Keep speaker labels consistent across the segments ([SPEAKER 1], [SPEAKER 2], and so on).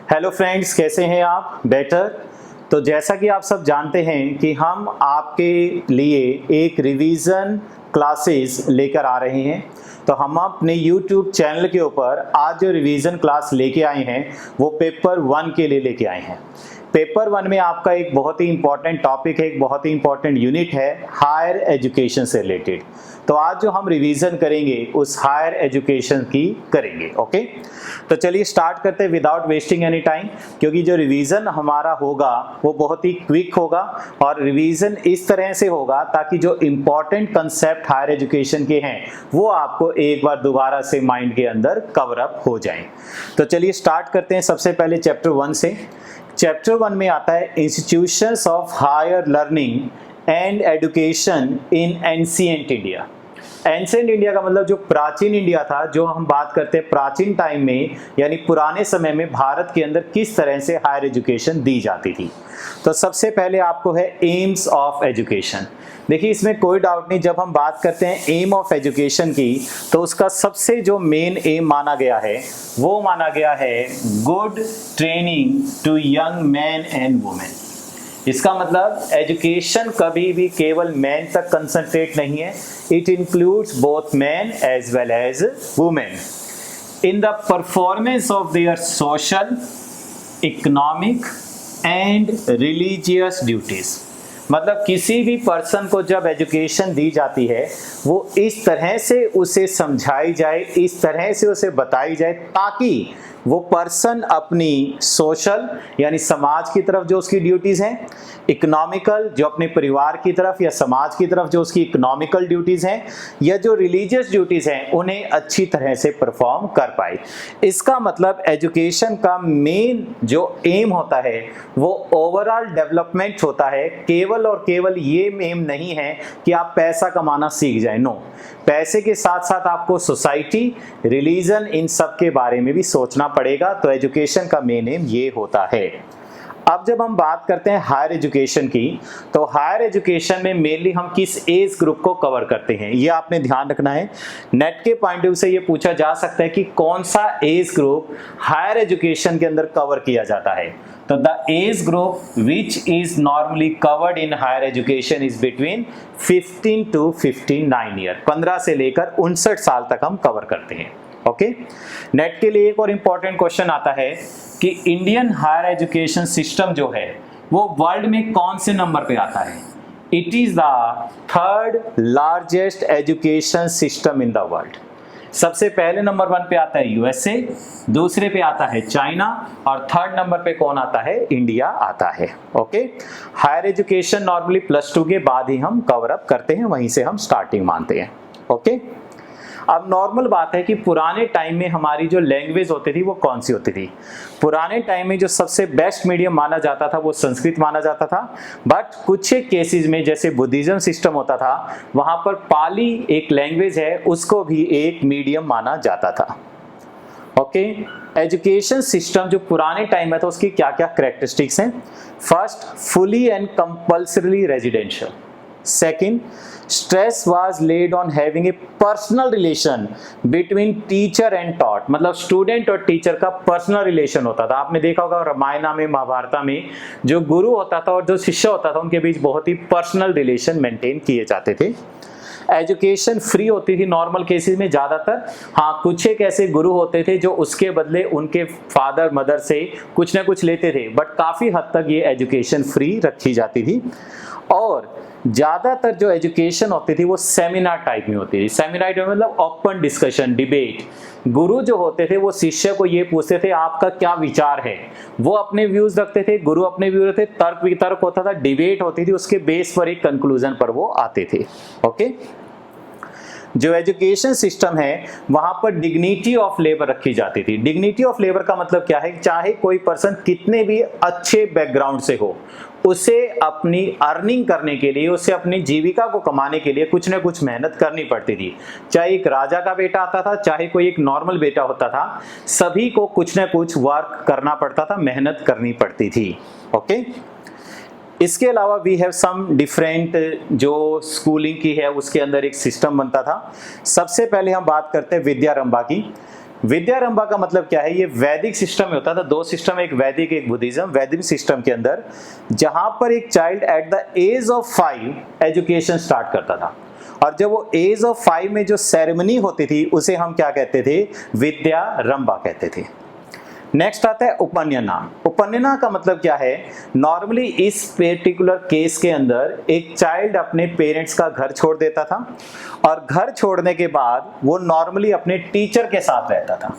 [SPEAKER 1] Hello friends, कैसे हैं आप? बेटर। तो जैसा कि आप सब जानते हैं कि हम आपके लिए एक रिवीजन क्लासेस लेकर आ रहे हैं। तो हम अपने YouTube चैनल के ऊपर आज जो रिवीजन क्लास लेके आए हैं वो पेपर 1 के लिए लेके आए हैं। पेपर 1 में आपका एक बहुत ही इंपॉर्टेंट टॉपिक है, एक बहुत ही इंपॉर्टेंट यूनिट है हायर एजुकेशन से रिलेटेड। तो आज जो हम रिवीजन करेंगे उस हायर एजुकेशन की करेंगे। ओके, तो चलिए स्टार्ट करते हैं विदाउट वेस्टिंग एनी टाइम, क्योंकि जो रिवीजन हमारा होगा वो बहुत ही क्विक होगा और रिवीजन इस तरह से होगा ताकि जो इंपॉर्टेंट कंसेप्ट हायर एजुकेशन के हैं वो आपको एक बार दोबारा से माइंड के अंदर कवर अप हो जाएं। तो चलिए स्टार्ट करते हैं सबसे पहले चैप्टर 1 से। चैप्टर 1 में आता है institutions of higher learning and education in ancient India. Ancient India का मतलब जो प्राचीन इंडिया था, जो हम बात करते हैं प्राचीन टाइम में यानी पुराने समय में भारत के अंदर किस तरह से हायर एजुकेशन दी जाती थी। तो सबसे पहले आपको है एम्स ऑफ एजुकेशन। देखिए, इसमें कोई डाउट नहीं, जब हम बात करते हैं एम ऑफ एजुकेशन की तो उसका सबसे जो मेन एम माना गया है वो माना गया है good training to young man and women. इसका मतलब एजुकेशन कभी भी केवल मैन तक कंसंट्रेट नहीं है, it includes both man as well as women in the performance of their social, economic and religious duties. मतलब किसी भी पर्सन को जब एजुकेशन दी जाती है वो इस तरह से उसे समझाई जाए, इस तरह से उसे बताई जाए ताकि वो पर्सन अपनी सोशल यानी समाज की तरफ जो उसकी ड्यूटीज हैं, इकोनॉमिकल जो अपने परिवार की तरफ या समाज की तरफ जो उसकी इकोनॉमिकल ड्यूटीज हैं, या जो रिलीजियस ड्यूटीज हैं उन्हें अच्छी तरह से परफॉर्म कर पाए। इसका मतलब एजुकेशन का मेन जो एम होता है वो ओवरऑल डेवलपमेंट होता है। केवल और केवल ये एम नहीं है कि आप पैसा कमाना सीख जाए, नो, पैसे के साथ साथ आपको सोसाइटी, रिलीजन, इन सब के बारे में भी सोचना पड़ेगा। तो एजुकेशन का मेन एम ये होता है। अब जब हम बात करते हैं हायर एजुकेशन की, तो हायर एजुकेशन में मेनली हम किस एज ग्रुप को कवर करते हैं ये आपने ध्यान रखना है। नेट के पॉइंट ऑफ व्यू से ये पूछा जा सकता है कि कौन सा एज ग्रुप हायर एजुकेशन के अंदर कवर किया जाता है। तो the age group which is normally covered in higher education is between 15 to 59 year. 15 से लेकर 59 साल तक हम कवर करते हैं। ओके, नेट के लिए एक और इंपॉर्टेंट क्वेश्चन आता है कि इंडियन हायर एजुकेशन सिस्टम जो है वो वर्ल्ड में कौन से नंबर पे आता है। It is the third largest education system in the world. सबसे पहले नंबर 1 पे आता है यूएसए, दूसरे पे आता है चाइना और थर्ड नंबर पे कौन आता है? इंडिया आता है। ओके, हायर एजुकेशन नॉर्मली +2 के बाद ही हम कवर अप करते हैं, वहीं से हम स्टार्टिंग मानते हैं। ओके, अब नॉर्मल बात है कि पुराने टाइम में हमारी जो लैंग्वेज होती थी वो कौन सी होती थी। पुराने टाइम में जो सबसे बेस्ट मीडियम माना जाता था वो संस्कृत माना जाता था, बट कुछ एक केसेस में जैसे बुद्धिज्म सिस्टम होता था वहां पर पाली एक लैंग्वेज है उसको भी एक मीडियम माना जाता था। ओके, एजुकेशन सिस्टम जो पुराने टाइम में था उसकी क्या क्या कैरेक्टरिस्टिक्स हैं? First, fully and compulsory residential. Second, stress was laid on having a personal relation between teacher and taught। मतलब स्टूडेंट और टीचर का पर्सनल रिलेशन होता था। आपने देखा होगा रामायण में, महाभारत में जो गुरु होता था और जो शिष्य होता था उनके बीच बहुत ही पर्सनल रिलेशन मेंटेन किए जाते थे। एजुकेशन फ्री होती थी नॉर्मल केसेस में ज़्यादातर। हाँ, कुछ एक ऐसे गुरु होते थे जो उसके बदले उनके फादर मदर से कुछ ना कुछ लेते थे, बट काफ़ी हद तक ये एजुकेशन फ्री रखी जाती थी। और ज़्यादातर जो एजुकेशन होती थी वो सेमिनार टाइप में होती थी। सेमिनार टाइप मतलब ओपन डिस्कशन, डिबेट। गुरु जो होते थे वो शिष्य को ये पूछते थे आपका क्या विचार है, वो अपने व्यूज रखते थे, गुरु अपने व्यूज रखते थे, तर्क वितर्क होता था, डिबेट होती थी, उसके बेस पर एक कंक्लूजन पर वो आते थे। ओके, जो एजुकेशन सिस्टम है वहां पर डिग्निटी ऑफ लेबर रखी जाती थी। डिग्निटी ऑफ लेबर का मतलब क्या है? चाहे कोई पर्सन कितने भी अच्छे बैकग्राउंड से हो, उसे अपनी अर्निंग करने के लिए, उसे अपनी जीविका को कमाने के लिए कुछ ना कुछ मेहनत करनी पड़ती थी। चाहे एक राजा का बेटा आता था, चाहे कोई एक नॉर्मल बेटा होता था, सभी को कुछ ना कुछ वर्क करना पड़ता था, मेहनत करनी पड़ती थी। ओके, इसके अलावा वी हैव सम डिफरेंट जो स्कूलिंग की है उसके अंदर एक सिस्टम बनता था। सबसे पहले हम बात करते हैं विद्यारंभा की। विद्यारंभा का मतलब क्या है, ये वैदिक सिस्टम में होता था, दो सिस्टम, एक वैदिक एक बुद्धिज्म। वैदिक सिस्टम के अंदर जहां पर एक child at the age of 5 education start करता था, और जब वो एज ऑफ 5 में जो सेरेमनी होती थी उसे हम क्या कहते थे, विद्यारंभा कहते थे। नेक्स्ट आता है उपनयना। उपनयना का मतलब क्या है, नॉर्मली इस पर्टिकुलर केस के अंदर एक चाइल्ड अपने पेरेंट्स का घर छोड़ देता था, और घर छोड़ने के बाद वो नॉर्मली अपने टीचर के साथ रहता था।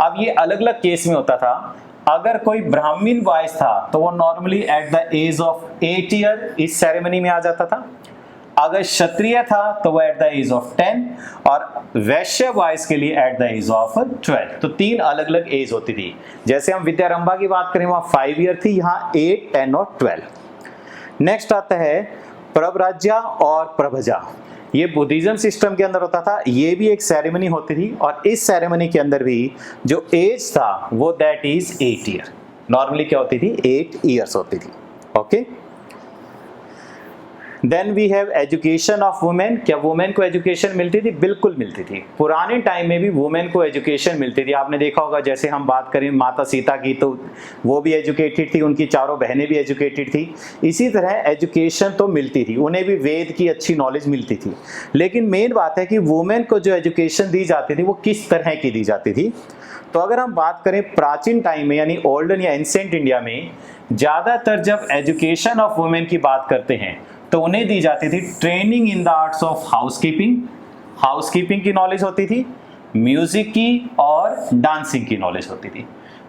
[SPEAKER 1] अब ये अलग अलग केस में होता था। अगर कोई ब्राह्मण बॉयज था तो वो normally at the age of 8 year इस सेरेमनी में आ जाता था। अगर क्षत्रिय था तो वो एट द एज ऑफ 10, और वैश्य बॉयज के लिए एट द एज ऑफ 12। तो 3 अलग अलग एज होती थी। जैसे हम विद्यारंभा की बात करें वहां 5 ईयर थी, यहाँ 8, 10 और 12। नेक्स्ट आता है प्रव्राज्या और प्रभजा। ये बुद्धिज्म सिस्टम के अंदर होता था, ये भी एक सेरेमनी होती थी, और इस सेरेमनी के अंदर भी जो एज था वो दैट इज 8 ईयर। नॉर्मली क्या होती थी, 8 ईयर्स होती थी। Okay, then we have education of women. क्या वुमेन को एजुकेशन मिलती थी? बिल्कुल मिलती थी। पुराने टाइम में भी वुमेन को एजुकेशन मिलती थी। आपने देखा होगा, जैसे हम बात करें माता सीता की, तो वो भी एजुकेटेड थी, उनकी चारों बहनें भी एजुकेटेड थी। इसी तरह एजुकेशन तो मिलती थी, उन्हें भी वेद की अच्छी नॉलेज मिलती थी। लेकिन मेन बात है कि वुमेन को जो एजुकेशन दी जाती थी वो किस तरह की दी जाती थी। तो अगर हम बात करें प्राचीन टाइम में, यानी ओल्डन या एंसेंट इंडिया में, ज़्यादातर जब एजुकेशन ऑफ वुमेन की बात करते हैं तो उन्हें दी जाती थी training in the arts of housekeeping. Housekeeping की नॉलेज होती थी, म्यूजिक की और डांसिंग की नॉलेज होती थी।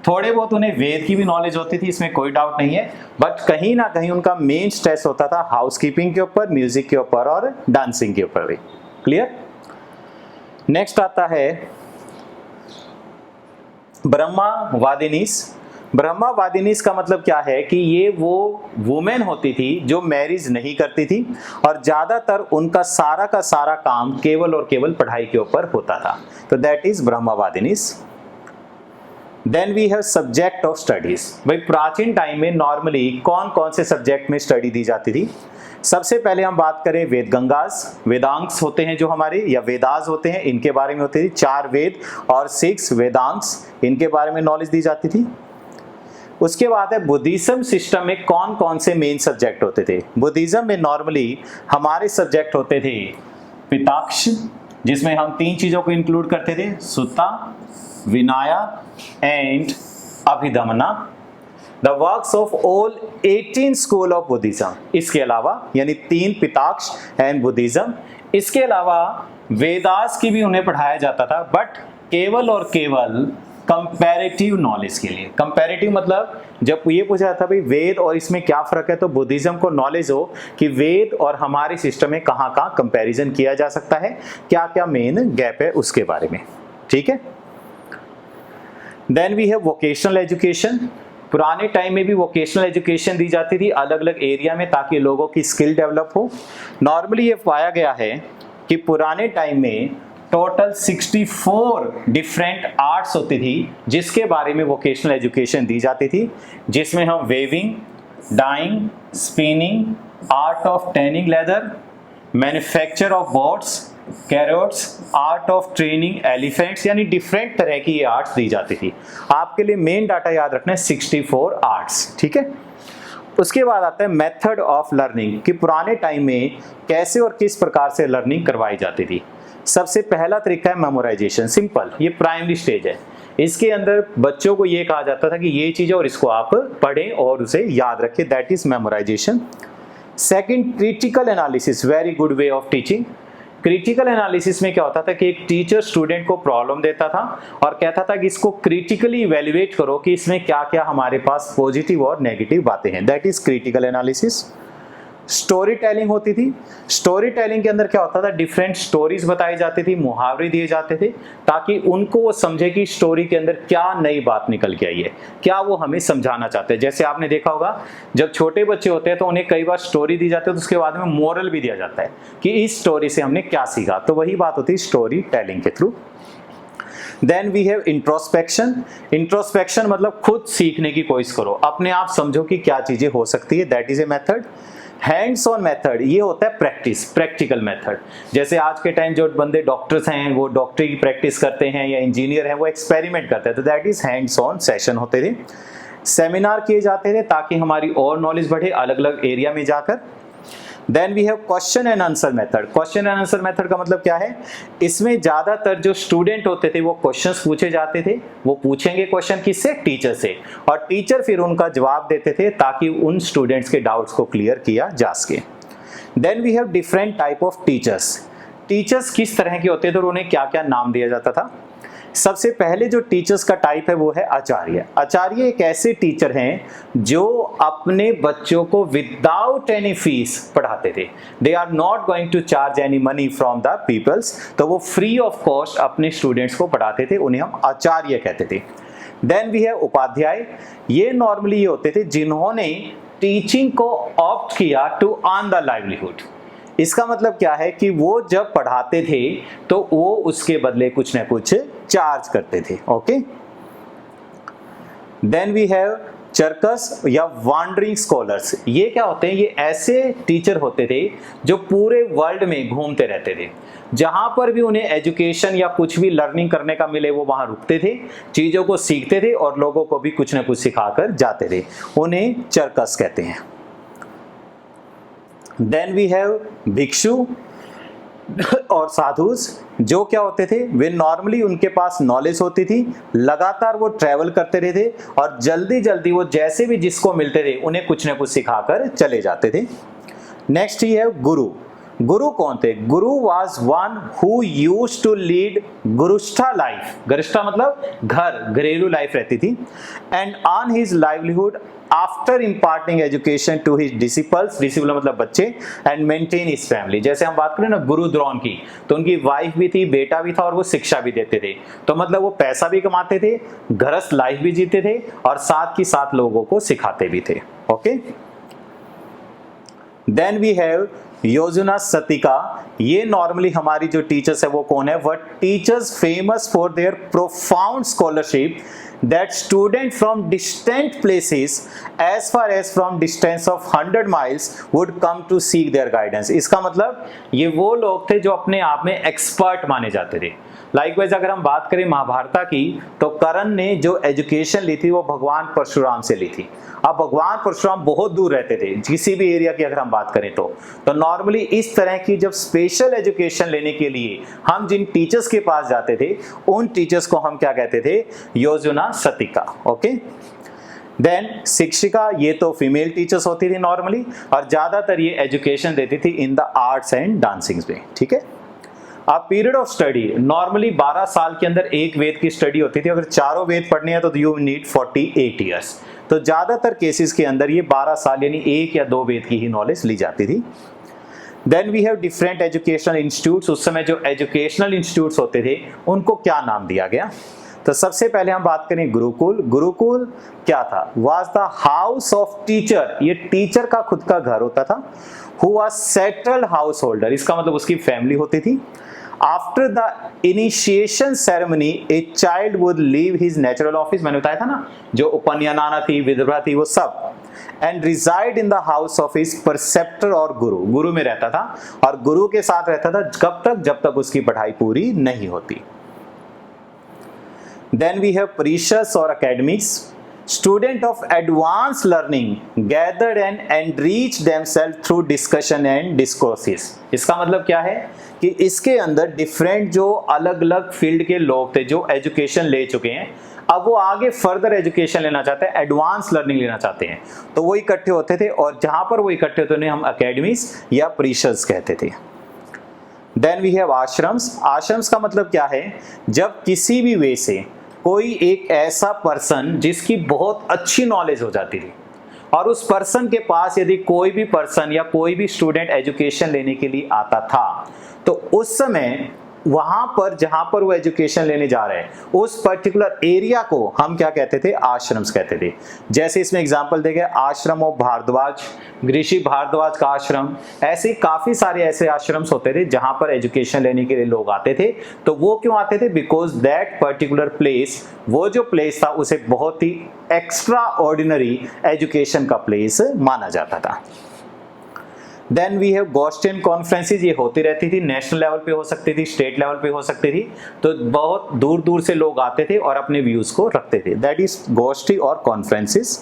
[SPEAKER 1] थोड़े बहुत उन्हें वेद की भी नॉलेज होती थी, इसमें कोई डाउट नहीं है, बट कहीं ना कहीं उनका मेन स्ट्रेस होता था हाउसकीपिंग के ऊपर, म्यूजिक के ऊपर और डांसिंग के ऊपर भी। क्लियर? नेक्स्ट आता है ब्रह्मवादिनीस। ब्रह्मवादिनीस का मतलब क्या है कि ये वो वुमेन होती थी जो मैरिज नहीं करती थी, और ज्यादातर उनका सारा का सारा काम केवल और केवल पढ़ाई के ऊपर होता था। तो that is brahmavadinis. Then we have subject of studies. भाई प्राचीन टाइम में नॉर्मली कौन कौन से सब्जेक्ट में स्टडी दी जाती थी? सबसे पहले हम बात करें वेद गंगास, वेदांग्स होते हैं जो हमारे, या वेदास होते हैं, इनके बारे में होती थी। 4 वेद और 6 वेदांग्स, इनके बारे में नॉलेज दी जाती थी। उसके बाद है बुद्धिज्म सिस्टम में कौन कौन से मेन सब्जेक्ट होते थे। बुद्धिज्म में नॉर्मली हमारे सब्जेक्ट होते थे पिताक्ष, जिसमें हम 3 चीजों को इंक्लूड करते थे, Sutta, Vinaya and Abhidhamma. The works of all 18 school of Buddhism. इसके अलावा यानी 3 पिताक्ष एंड बुद्धिज्म, इसके अलावा वेदास की भी उन्हें पढ़ाया जाता था, बट केवल और केवल कंपैरेटिव नॉलेज के लिए। कंपैरेटिव मतलब जब ये पूछा जाता भाई वेद और इसमें क्या फर्क है, तो बुद्धिज्म को नॉलेज हो कि वेद और हमारे सिस्टम में कहाँ कहाँ कंपैरिजन किया जा सकता है, क्या क्या मेन गैप है उसके बारे में। ठीक है। Then we have vocational education. पुराने टाइम में भी वोकेशनल एजुकेशन दी जाती थी अलग अलग एरिया में, ताकि लोगों की स्किल डेवलप हो। नॉर्मली ये पाया गया है कि पुराने टाइम में टोटल 64 डिफरेंट आर्ट्स होती थी जिसके बारे में वोकेशनल एजुकेशन दी जाती थी, जिसमें हम weaving, dyeing, spinning, art of tanning leather, manufacture of boats, carrots, art of training elephants, यानी डिफरेंट तरह की ये आर्ट्स दी जाती थी। आपके लिए मेन डाटा याद रखना है 64 आर्ट्स। ठीक है। उसके बाद आता है मेथड ऑफ लर्निंग, कि पुराने टाइम में कैसे और किस प्रकार से लर्निंग करवाई जाती थी। सबसे पहला तरीका है मेमोराइजेशन। सिंपल, ये प्राइमरी स्टेज है। इसके अंदर बच्चों को ये कहा जाता था कि ये चीज और इसको आप पढ़ें और उसे याद रखें, that is memorisation. Second, critical analysis, very good way of teaching. Critical analysis में क्या होता था कि एक टीचर स्टूडेंट को प्रॉब्लम देता था और कहता था कि इसको क्रिटिकली इवैल्यूएट करो कि इसमें क्या क्या हमारे पास पॉजिटिव और नेगेटिव बातें हैं, that is critical analysis. Story telling होती थी। स्टोरी टेलिंग के अंदर क्या होता था, डिफरेंट स्टोरीज बताई जाती थी, मुहावरे दिए जाते थे, ताकि उनको वो समझे कि स्टोरी के अंदर क्या नई बात निकल के आई है, क्या वो हमें समझाना चाहते हैं। जैसे आपने देखा होगा जब छोटे बच्चे होते हैं तो उन्हें कई बार स्टोरी दी जाती है तो उसके बाद में मोरल भी दिया जाता है कि इस स्टोरी से हमने क्या सीखा, तो वही बात होती है स्टोरी टेलिंग के through. Then we have introspection. Introspection मतलब खुद सीखने की कोशिश करो, अपने आप समझो कि क्या चीजें हो सकती है, that is a method. Hands on method ये होता है प्रैक्टिस, प्रैक्टिकल मेथड। जैसे आज के टाइम जो बंदे डॉक्टर्स हैं वो डॉक्टरी की प्रैक्टिस करते हैं, या इंजीनियर हैं वो एक्सपेरिमेंट करते हैं, तो that is hands on session होते थे। सेमिनार किए जाते थे ताकि हमारी और नॉलेज बढ़े अलग अलग एरिया में जाकर। Then we have question and answer method. Question and answer method का मतलब क्या है, इसमें ज्यादातर जो स्टूडेंट होते थे वो क्वेश्चंस पूछे जाते थे, वो पूछेंगे क्वेश्चन किससे, टीचर से, और टीचर फिर उनका जवाब देते थे ताकि उन स्टूडेंट्स के डाउट्स को क्लियर किया जा सके। Then we have different type of teachers. Teachers किस तरह के होते थे और उन्हें क्या क्या नाम दिया जाता था। सबसे पहले जो टीचर्स का टाइप है वो है आचार्य। आचार्य एक ऐसे टीचर हैं जो अपने बच्चों को विदाउट एनी फीस पढ़ाते थे। They are not going to charge any money from the peoples, तो वो फ्री ऑफ कॉस्ट अपने स्टूडेंट्स को पढ़ाते थे, उन्हें हम आचार्य कहते थे। देन वी है उपाध्याय। ये नॉर्मली ये होते थे जिन्होंने टीचिंग को ऑप्ट किया टू अर्न द लाइवलीहुड। इसका मतलब क्या है कि वो जब पढ़ाते थे तो वो उसके बदले कुछ ना कुछ चार्ज करते थे। ओके, देन वी हैव चरकस या वांडरिंग स्कॉलर्स। ये क्या होते हैं, ये ऐसे टीचर होते थे जो पूरे वर्ल्ड में घूमते रहते थे, जहां पर भी उन्हें एजुकेशन या कुछ भी लर्निंग करने का मिले वो वहां रुकते थे, चीजों को सीखते थे और लोगों को भी कुछ ना कुछ सिखाकर जाते थे, उन्हें चरकस कहते हैं। देन वी हैव भिक्षु और साधुस, जो क्या होते थे, वे नॉर्मली उनके पास नॉलेज होती थी, लगातार वो ट्रैवल करते रहते और जल्दी जल्दी वो जैसे भी जिसको मिलते थे उन्हें कुछ ना कुछ सिखाकर चले जाते थे। नेक्स्ट ही है गुरु। गुरु कौन थे? Guru was one who used to lead grihastha life. गुरुष्ठा मतलब घर, घरेलू लाइफ रहती थी। And earn his livelihood after imparting education to his disciples. Disciple मतलब बच्चे। And maintain his family. जैसे हम बात करें ना गुरु द्रोण की, तो उनकी वाइफ भी थी, बेटा भी था और वो शिक्षा भी देते थे। तो मतलब वो पैसा भी कमाते थे, गृहस्थ लाइफ भी जीते थे और साथ ही साथ लोगों को सिखाते भी थे। ओके, देन वी हैव योजना सतिका। ये नॉर्मली हमारी जो टीचर्स है वो कौन है? वह teachers famous for their profound scholarship that student from distant places as far as from distance of 100 miles would come to seek their guidance। इसका मतलब ये वो लोग थे जो अपने आप में एक्सपर्ट माने जाते थे। लाइकवाइज अगर हम बात करें महाभारत की, तो कर्ण ने जो एजुकेशन ली थी वो भगवान परशुराम से ली थी। अब भगवान परशुराम बहुत दूर रहते थे किसी भी एरिया की अगर हम बात करें तो नॉर्मली इस तरह की जब स्पेशल एजुकेशन लेने के लिए हम जिन टीचर्स के पास जाते थे उन टीचर्स को हम क्या कहते थे? योजना सतिका। ओके, देन शिक्षिका, ये तो फीमेल टीचर्स होती थी नॉर्मली, और ज्यादातर ये एजुकेशन देती थी in the arts and dancing में। ठीक है, अब पीरियड ऑफ स्टडी नॉर्मली 12 साल के अंदर एक वेद की स्टडी होती थी। अगर चारों वेद पढ़ने हैं तो यू नीड 48 ईयर्स। तो ज्यादातर केसेस के अंदर ये 12 साल यानी एक या दो वेद की ही नॉलेज ली जाती थी। Then we have different educational institutes. उस समय जो एजुकेशनल इंस्टीट्यूट्स होते थे उनको क्या नाम दिया गया? तो सबसे पहले हम बात करें गुरुकुल। गुरुकुल क्या था? Was the house of teacher. ये टीचर का खुद का घर होता था। Who was settled house holder, इसका मतलब उसकी फैमिली होती थी। After the initiation ceremony a child would leave his natural office. मैंने बताया था ना, जो उपन्याना थी, विधवा थी, वो सब, and resided in the house of his preceptor और गुरु। गुरु में रहता था और गुरु के साथ रहता था कब तक? जब तक उसकी पढ़ाई पूरी नहीं होती। Then we have preachers or academics. Student of advanced learning gathered and enriched themselves through discussion and discourses. इसका मतलब क्या है कि इसके अंदर डिफरेंट जो अलग अलग फील्ड के लोग थे जो एजुकेशन ले चुके हैं, अब वो आगे फर्दर एजुकेशन लेना चाहते हैं, एडवांस लर्निंग लेना चाहते हैं, तो वो इकट्ठे होते थे और जहां पर वो इकट्ठे होते उन्हें हम अकेडमीज या प्रीशर्स कहते थे। Then we have ashrams. Ashrams का मतलब क्या है? जब किसी भी वे से कोई एक ऐसा पर्सन जिसकी बहुत अच्छी नॉलेज हो जाती थी और उस पर्सन के पास यदि कोई भी पर्सन या कोई भी स्टूडेंट एजुकेशन लेने के लिए आता था, तो उस समय वहां पर जहां पर वो एजुकेशन लेने जा रहे हैं उस पर्टिकुलर एरिया को हम क्या कहते थे? आश्रम्स कहते थे। जैसे इसमें एग्जांपल देंगे, आश्रम ऑफ भारद्वाज, ऋषि भारद्वाज का आश्रम, ऐसे काफी सारे ऐसे आश्रम्स होते थे जहां पर एजुकेशन लेने के लिए लोग आते थे। तो वो क्यों आते थे? बिकॉज दैट पर्टिकुलर प्लेस, वो जो प्लेस था उसे बहुत ही एक्स्ट्रा ऑर्डिनरी एजुकेशन का प्लेस माना जाता था। देन वी हैव गोस्टियन कॉन्फ्रेंसेज, ये होती रहती थी, नेशनल लेवल पे हो सकती थी, स्टेट लेवल पे हो सकती थी, तो बहुत दूर दूर से लोग आते थे और अपने व्यूज को रखते थे, दैट इज गोष्ठी और conferences.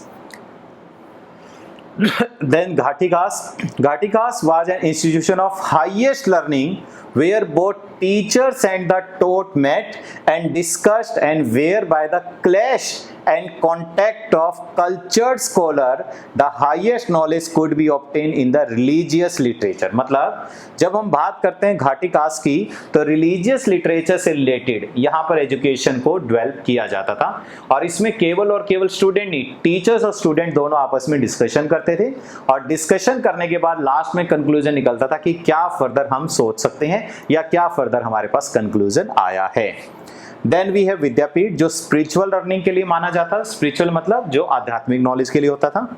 [SPEAKER 1] Then Ghaticas was an institution of highest learning where both teachers and the taught met and discussed, and where by the clash and contact of cultured scholar the highest knowledge could be obtained in the religious literature। मतलब जब हम बात करते हैं घाटीकास की तो religious literature से related यहाँ पर एजुकेशन को डेवलप किया जाता था, और इसमें केवल और केवल स्टूडेंट नहीं, टीचर्स और स्टूडेंट दोनों आपस में डिस्कशन करते थे, और डिस्कशन करने के बाद लास्ट में कंक्लूजन निकलता था कि क्या फर्दर हम सोच सकते हैं या क्या फर्दर हमारे पास कंक्लूजन आया है। देन वी हैव विद्यापीठ, जो स्पिरिचुअल लर्निंग के लिए माना जाता है, स्पिरिचुअल मतलब जो आध्यात्मिक नॉलेज के लिए होता था।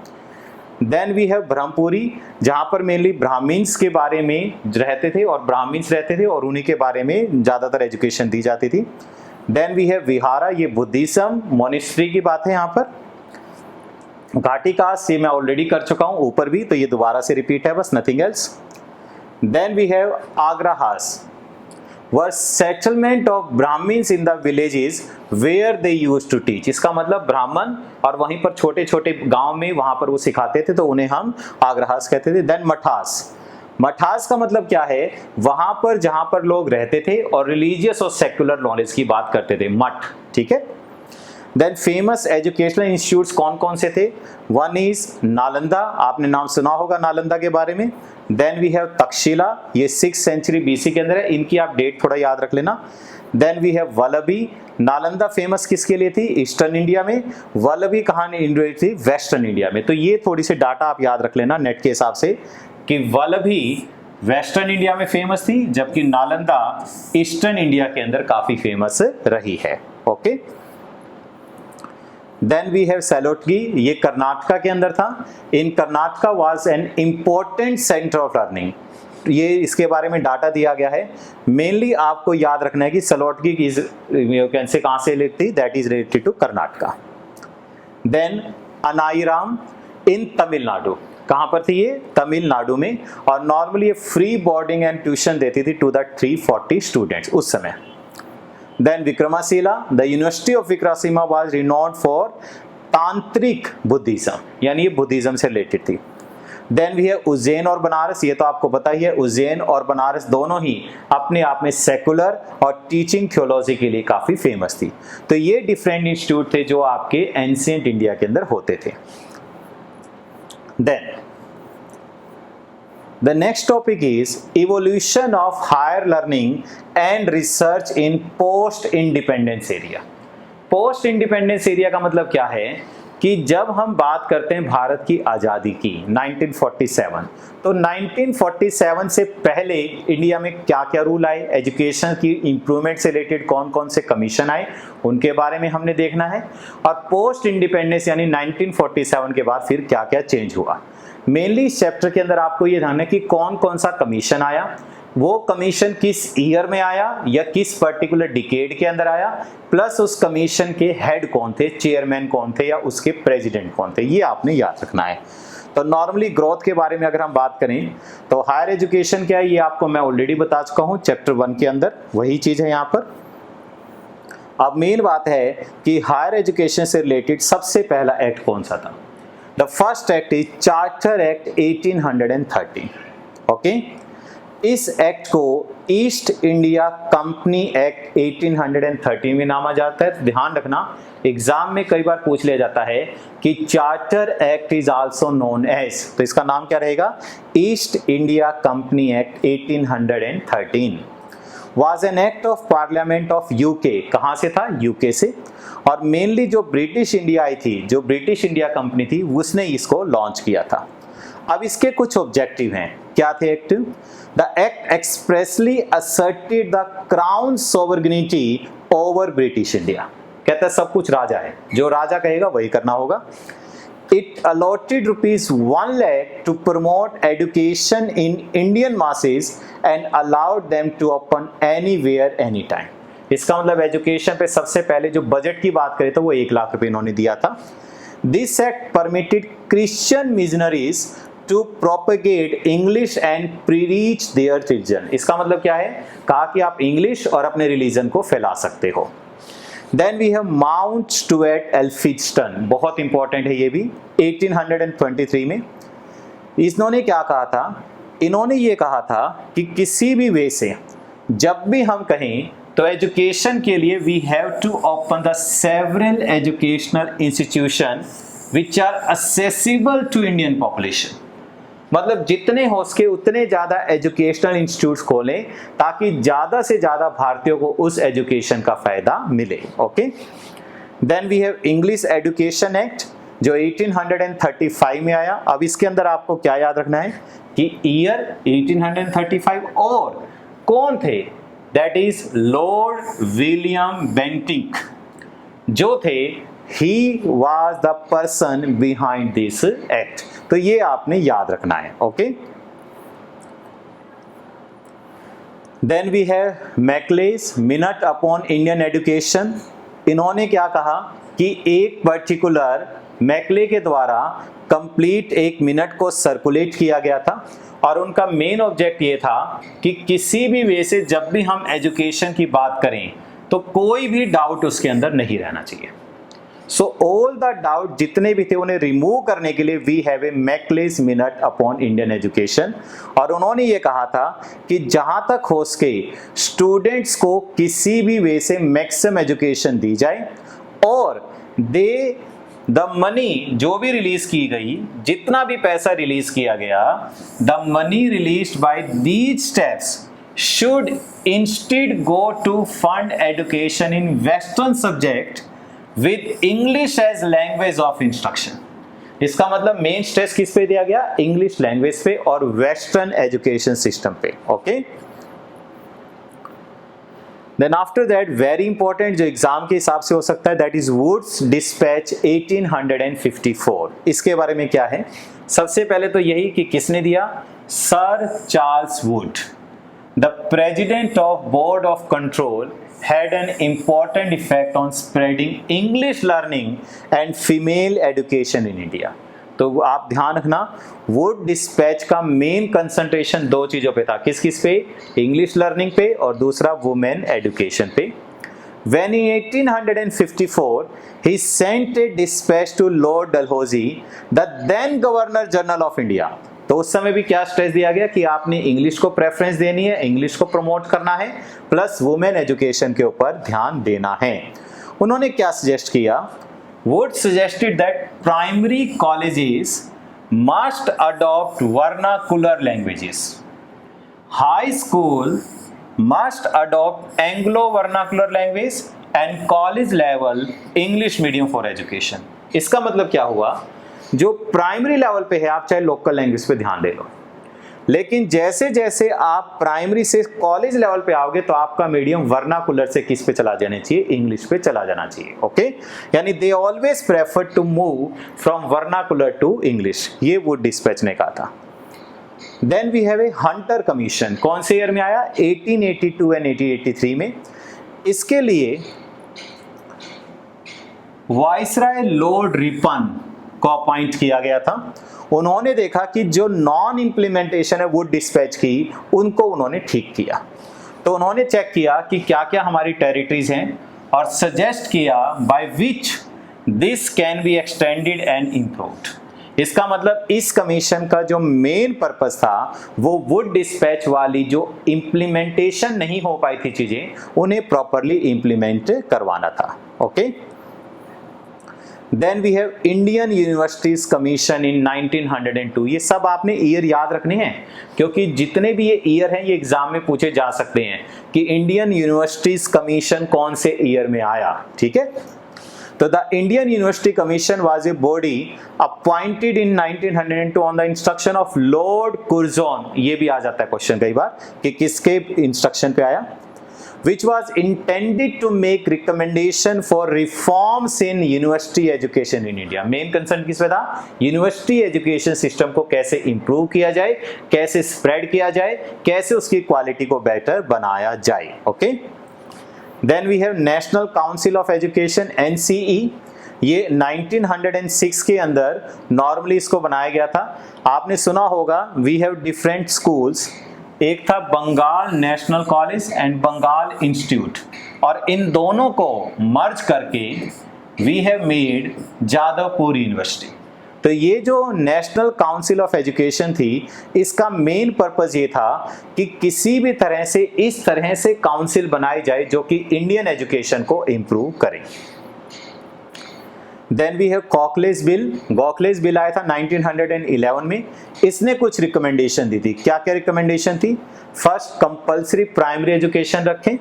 [SPEAKER 1] देन वी हैव ब्रह्मपुरी, जहां पर मेनली ब्राह्मण्स के बारे में रहते थे और ब्राह्मण्स रहते थे और उन्हीं के बारे में ज्यादातर एजुकेशन दी जाती थी। देन वी हैव विहारा, ये बुद्धिज्म मोनेस्ट्री की बात है यहाँ पर। घाटीकास ये मैं ऑलरेडी कर चुका हूं ऊपर भी, तो ये दोबारा से रिपीट है बस, nothing else. Then we have agraharas, was settlement of Brahmins in the villages where they used to teach। इसका मतलब ब्राह्मण और वहीं पर छोटे छोटे गांव में वहां पर वो सिखाते थे, तो उन्हें हम आग्रहास कहते थे। देन मठास, मठास का मतलब क्या है, वहां पर जहां पर लोग रहते थे और रिलीजियस और सेक्युलर नॉलेज की बात करते थे, मठ, ठीक है। देन फेमस एजुकेशनल इंस्टीट्यूट्स कौन कौन से थे, वन इज नालंदा, आपने नाम सुना होगा नालंदा के बारे में। देन वी हैव तक्षशिला, ये 6th सेंचुरी BC के अंदर है, इनकी आप डेट थोड़ा याद रख लेना। Then we have Vallabhi, Nalanda famous किसके लिए थी, ईस्टर्न इंडिया में, वल्लभी कहाँ इंडिया थी, वेस्टर्न इंडिया में। तो ये थोड़ी सी डाटा आप याद रख लेना नेट के हिसाब से कि वल्लभी वेस्टर्न इंडिया में फेमस थी, जबकि नालंदा ईस्टर्न इंडिया के अंदर काफी फेमस रही है। Okay. Then we have Salotgi, ये कर्नाटका के अंदर था। In Karnataka was an important centre of learning, ये इसके बारे में डाटा दिया गया है। मेनली आपको याद रखना है कि सलोटगी की से कहां से रिलेटेड थी, that is related to Karnataka. Then Ennayiram in Tamil Nadu, कहां पर थी ये, तमिलनाडु में, और नॉर्मली ये फ्री बोर्डिंग एंड ट्यूशन देती थी टू द 340 स्टूडेंट्स उस समय। Then Vikramasila, the University of Vikramasila was renowned for तांत्रिक बुद्धिज्म, यानी ये बुद्धिज्म से रिलेटेड थी। देन वी है उज्जैन और बनारस, ये तो आपको पता ही है, उज्जैन और बनारस दोनों ही अपने आप में सेकुलर और टीचिंग थियोलॉजी के लिए काफी फेमस थी। तो ये डिफरेंट इंस्टीट्यूट थे जो आपके एंशिएंट इंडिया के अंदर होते थे। Then the next topic is evolution of higher learning and research in post independence area। post independence area का मतलब क्या है कि जब हम बात करते हैं भारत की आज़ादी की 1947, तो 1947 से पहले इंडिया में क्या क्या रूल आए, एजुकेशन की इम्प्रूवमेंट से रिलेटेड कौन कौन से कमीशन आए, उनके बारे में हमने देखना है। और पोस्ट इंडिपेंडेंस यानी 1947 के बाद फिर क्या क्या चेंज हुआ। मेनली इस चैप्टर के अंदर आपको ये ध्यान है कि कौन कौन सा कमीशन आया, वो कमीशन किस ईयर में आया या किस पर्टिकुलर डिकेड के अंदर आया, प्लस उस कमीशन के हेड कौन थे, चेयरमैन कौन थे या उसके प्रेसिडेंट कौन थे, ये आपने याद रखना है। तो नॉर्मली ग्रोथ के बारे में अगर हम बात करें तो हायर एजुकेशन क्या है, ये आपको मैं ऑलरेडी बता चुका हूँ चैप्टर 1 के अंदर, वही चीज है यहाँ पर। अब मेन बात है कि हायर एजुकेशन से रिलेटेड सबसे पहला एक्ट कौन सा था। The first act is Charter Act 1813। Okay, इस एक्ट को ईस्ट इंडिया कंपनी एक्ट 1813 में नामा जाता है। ध्यान रखना, एग्जाम में कई बार पूछ लिया जाता है कि charter act is also known as, तो इसका नाम क्या रहेगा, East India Company act 1813। Was an act of parliament of UK, कहां से था, यूके से। और मेनली जो ब्रिटिश इंडिया आई थी, जो ब्रिटिश इंडिया कंपनी थी, उसने इसको लॉन्च किया था। अब इसके कुछ ऑब्जेक्टिव हैं, क्या थे act, the act expressly asserted the crown sovereignty over British India, कहता है सब कुछ राजा है, जो राजा कहेगा वही करना होगा। It allotted ₹1 lakh to promote education in Indian masses and allowed them to open anywhere, anytime। इसका मतलब एजुकेशन पे सबसे पहले जो बजट की बात करें तो वो 1 लाख रुपए इन्होंने दिया था। This act permitted Christian missionaries to propagate English and preach their religion. इसका मतलब क्या है? कहा कि आप इंग्लिश और अपने रिलीजन को फैला सकते हो। Then we have Mount Stuart Elphinstone, बहुत इंपॉर्टेंट है ये भी, 1823 में। इन्होंने क्या कहा था? इन्होंने ये कहा था कि किसी भी वे से जब भी हम कहें तो एजुकेशन के लिए we have to open the several educational institution which are accessible to Indian population. मतलब जितने हो सके उतने ज़्यादा एजुकेशनल इंस्टीट्यूट्स खोलें ताकि ज़्यादा से ज़्यादा भारतीयों को उस एजुकेशन का फ़ायदा मिले। Okay, then we have English education act जो 1835 में आया। अब इसके अंदर आपको क्या याद रखना है कि ईयर 1835 और कौन थे? That is Lord William Bentinck जो थे, he was the person behind this act. तो ये आपने याद रखना है। Okay, then we have Macaulay's minute upon Indian education. इन्होंने क्या कहा कि एक पर्टिकुलर मैकले के द्वारा कंप्लीट एक मिनट को सर्कुलेट किया गया था और उनका मेन ऑब्जेक्ट ये था कि किसी भी वे से जब भी हम एजुकेशन की बात करें तो कोई भी डाउट उसके अंदर नहीं रहना चाहिए। सो ऑल द डाउट जितने भी थे उन्हें रिमूव करने के लिए we have a Macaulay's minute upon Indian education. और उन्होंने ये कहा था कि जहां तक हो सके स्टूडेंट्स को किसी भी वे से मैक्सिमम एजुकेशन दी जाए और दे द मनी जो भी रिलीज की गई, जितना भी पैसा रिलीज किया गया, the money released by these steps should instead go to fund education in western subject with English as language of instruction. इसका मतलब मेन स्ट्रेस किस पे दिया गया? इंग्लिश लैंग्वेज पे और वेस्टर्न एजुकेशन सिस्टम पे। Okay, then after that very important जो एग्जाम के हिसाब से हो सकता है, दैट इज वुड्स डिस्पैच 1854। इसके बारे में क्या है? सबसे पहले तो यही कि किसने दिया? Sir Charles Wood, the president of board of control, had an important effect on spreading English learning and female education in India। तो आप ध्यान रखना, वुड डिस्पैच का मेन कंसंट्रेशन दो चीजों पे था। किस किस पे? इंग्लिश लर्निंग पे और दूसरा वुमेन एजुकेशन पे। When in 1854 he sent a dispatch to Lord Dalhousie, the then Governor General of India। तो उस समय भी क्या स्ट्रेस दिया गया कि आपने इंग्लिश को प्रेफरेंस देनी है, इंग्लिश को प्रमोट करना है, प्लस वुमेन एजुकेशन के ऊपर ध्यान देना है। उन्होंने क्या सजेस्ट किया? Would suggested that primary colleges must adopt vernacular languages, high school must adopt Anglo vernacular language and college level English medium for education. इसका मतलब क्या हुआ? जो प्राइमरी लेवल पे है आप चाहे लोकल लैंग्वेज पे ध्यान दे लो, लेकिन जैसे जैसे आप प्राइमरी से कॉलेज लेवल पे आओगे तो आपका मीडियम वर्नाकुलर से किस पे चला जाना चाहिए? इंग्लिश पे चला जाना चाहिए। ओके, यानी they always prefer to move from vernacular to English, ये वुड डिस्पैच ने कहा था। Then we have a Hunter commission, कौन से ईयर में आया? 1882 एंड 1883 में। इसके लिए वाइसराय लॉर्ड रिपन को अपॉइंट किया गया था। उन्होंने देखा कि जो नॉन इंप्लीमेंटेशन है वुड डिस्पैच की, उनको उन्होंने ठीक किया। तो उन्होंने चेक किया कि क्या क्या हमारी टेरिटरीज हैं और सजेस्ट किया by which this can be extended and improved. इसका मतलब इस कमीशन का जो मेन पर्पस था वो वुड डिस्पैच वाली जो इंप्लीमेंटेशन नहीं हो पाई थी चीजें, उन्हें प्रॉपरली इंप्लीमेंट करवाना था। Okay, then we have Indian universities commission in 1902। ये सब आपने ईयर याद रखने हैं क्योंकि जितने भी ये ईयर हैं ये एग्जाम में पूछे जा सकते हैं कि इंडियन यूनिवर्सिटीज कमीशन कौन से ईयर में आया। ठीक है, तो the Indian university commission was a body appointed in 1902 on the instruction of Lord Curzon. ये भी आ जाता है क्वेश्चन कई बार कि किसके इंस्ट्रक्शन पे आया? which was intended to make recommendation for reforms in university education in India। Main concern किस पे था? यूनिवर्सिटी एजुकेशन सिस्टम को कैसे इंप्रूव किया जाए, कैसे स्प्रेड किया जाए, कैसे उसकी क्वालिटी को बेटर बनाया जाए। Okay, then we have national council of education NCE ये 1906 के अंदर नॉर्मली इसको बनाया गया था। आपने सुना होगा वी हैव डिफरेंट स्कूल्स, एक था Bengal national college and Bengal institute, और इन दोनों को मर्ज करके we have made Jadavpur university. तो ये जो नेशनल काउंसिल ऑफ एजुकेशन थी, इसका मेन पर्पस ये था कि किसी भी तरह से इस तरह से काउंसिल बनाई जाए जो कि इंडियन एजुकेशन को इंप्रूव करे। Then we have Gokhale's bill. Gokhale's bill आया था 1911 में। इसने कुछ रिकमेंडेशन दी थी। क्या क्या रिकमेंडेशन थी? फर्स्ट, कंपल्सरी प्राइमरी एजुकेशन रखें।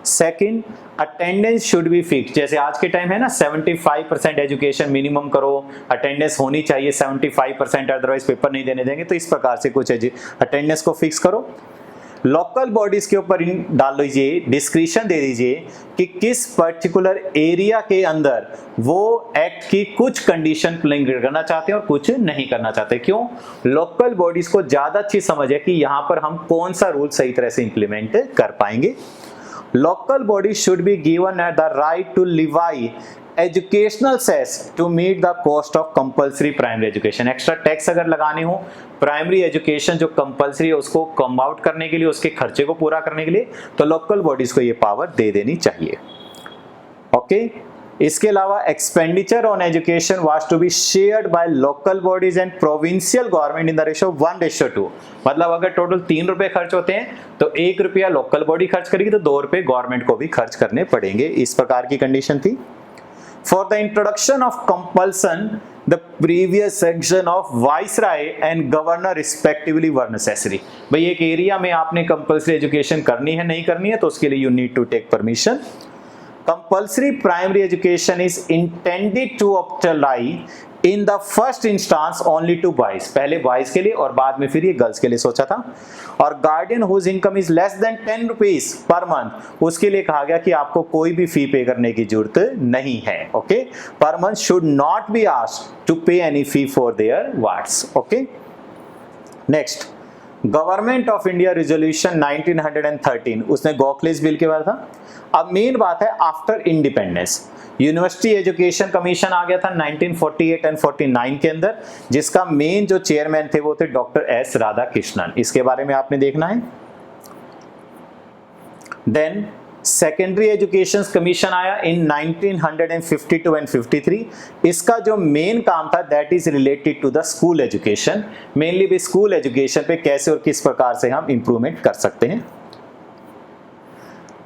[SPEAKER 1] Second, attendance should be fix. जैसे आज के टाइम है ना 75% एजुकेशन मिनिमम करो, अटेंडेंस होनी चाहिए 75%, अदरवाइज पेपर नहीं देने देंगे। तो इस प्रकार से कुछ अटेंडेंस को फिक्स करो। लोकल बॉडीज के ऊपर डाल लीजिए, डिस्क्रिप्शन दे दीजिए कि किस पर्टिकुलर एरिया के अंदर वो एक्ट की कुछ कंडीशन करना चाहते हैं और कुछ नहीं करना चाहते। क्यों? लोकल बॉडीज को ज्यादा अच्छी समझ है कि यहाँ पर हम कौन सा रूल सही तरह से इंप्लीमेंट कर पाएंगे। Local bodies should be given the right to levy educational cess to meet the cost of compulsory primary education। Extra tax अगर लगाने हो प्राइमरी एजुकेशन जो कंपलसरी है उसको कम आउट करने के लिए, उसके खर्चे को पूरा करने के लिए, तो लोकल बॉडीज को ये पावर दे देनी चाहिए। ओके। इसके अलावा expenditure on education was to be shared by local bodies and provincial government in the ratio 1:2। मतलब अगर टोटल 3 रुपए खर्च होते हैं तो 1 रुपया लोकल बॉडी खर्च करेगी तो 2 रुपए गवर्नमेंट को भी खर्च करने पड़ेंगे। इस प्रकार की कंडीशन थी। For the introduction of compulsion the previous section of viceroy and governor respectively were necessary. भाई एक एरिया में आपने कंपल्सरी एजुकेशन करनी है नहीं करनी है तो उसके लिए you need to take permission. Compulsory primary education is intended to apply in the first instance only to boys। पहले बॉयज के लिए और बाद में फिर ये गर्ल्स के लिए सोचा था। और guardian whose income is less than 10 rupees per month, उसके लिए कहा गया कि आपको कोई भी फी पे करने की जरूरत नहीं है। Okay. Per month should not be asked to pay any fee for their wards। Okay. Next, government of India resolution 1913, उसने गोखलेज बिल के बाद था। अब मेन बात है after independence university education commission आ गया था 1948 एंड 49 के अंदर, जिसका मेन जो चेयरमैन थे वो थे डॉक्टर एस राधाकृष्णन। इसके बारे में आपने देखना है। देन सेकेंडरी एजुकेशन कमीशन आया इन 1952 एंड 53। इसका जो मेन काम था that is related to the school education, mainly भी स्कूल एजुकेशन पे कैसे और किस प्रकार से हम इंप्रूवमेंट कर सकते हैं।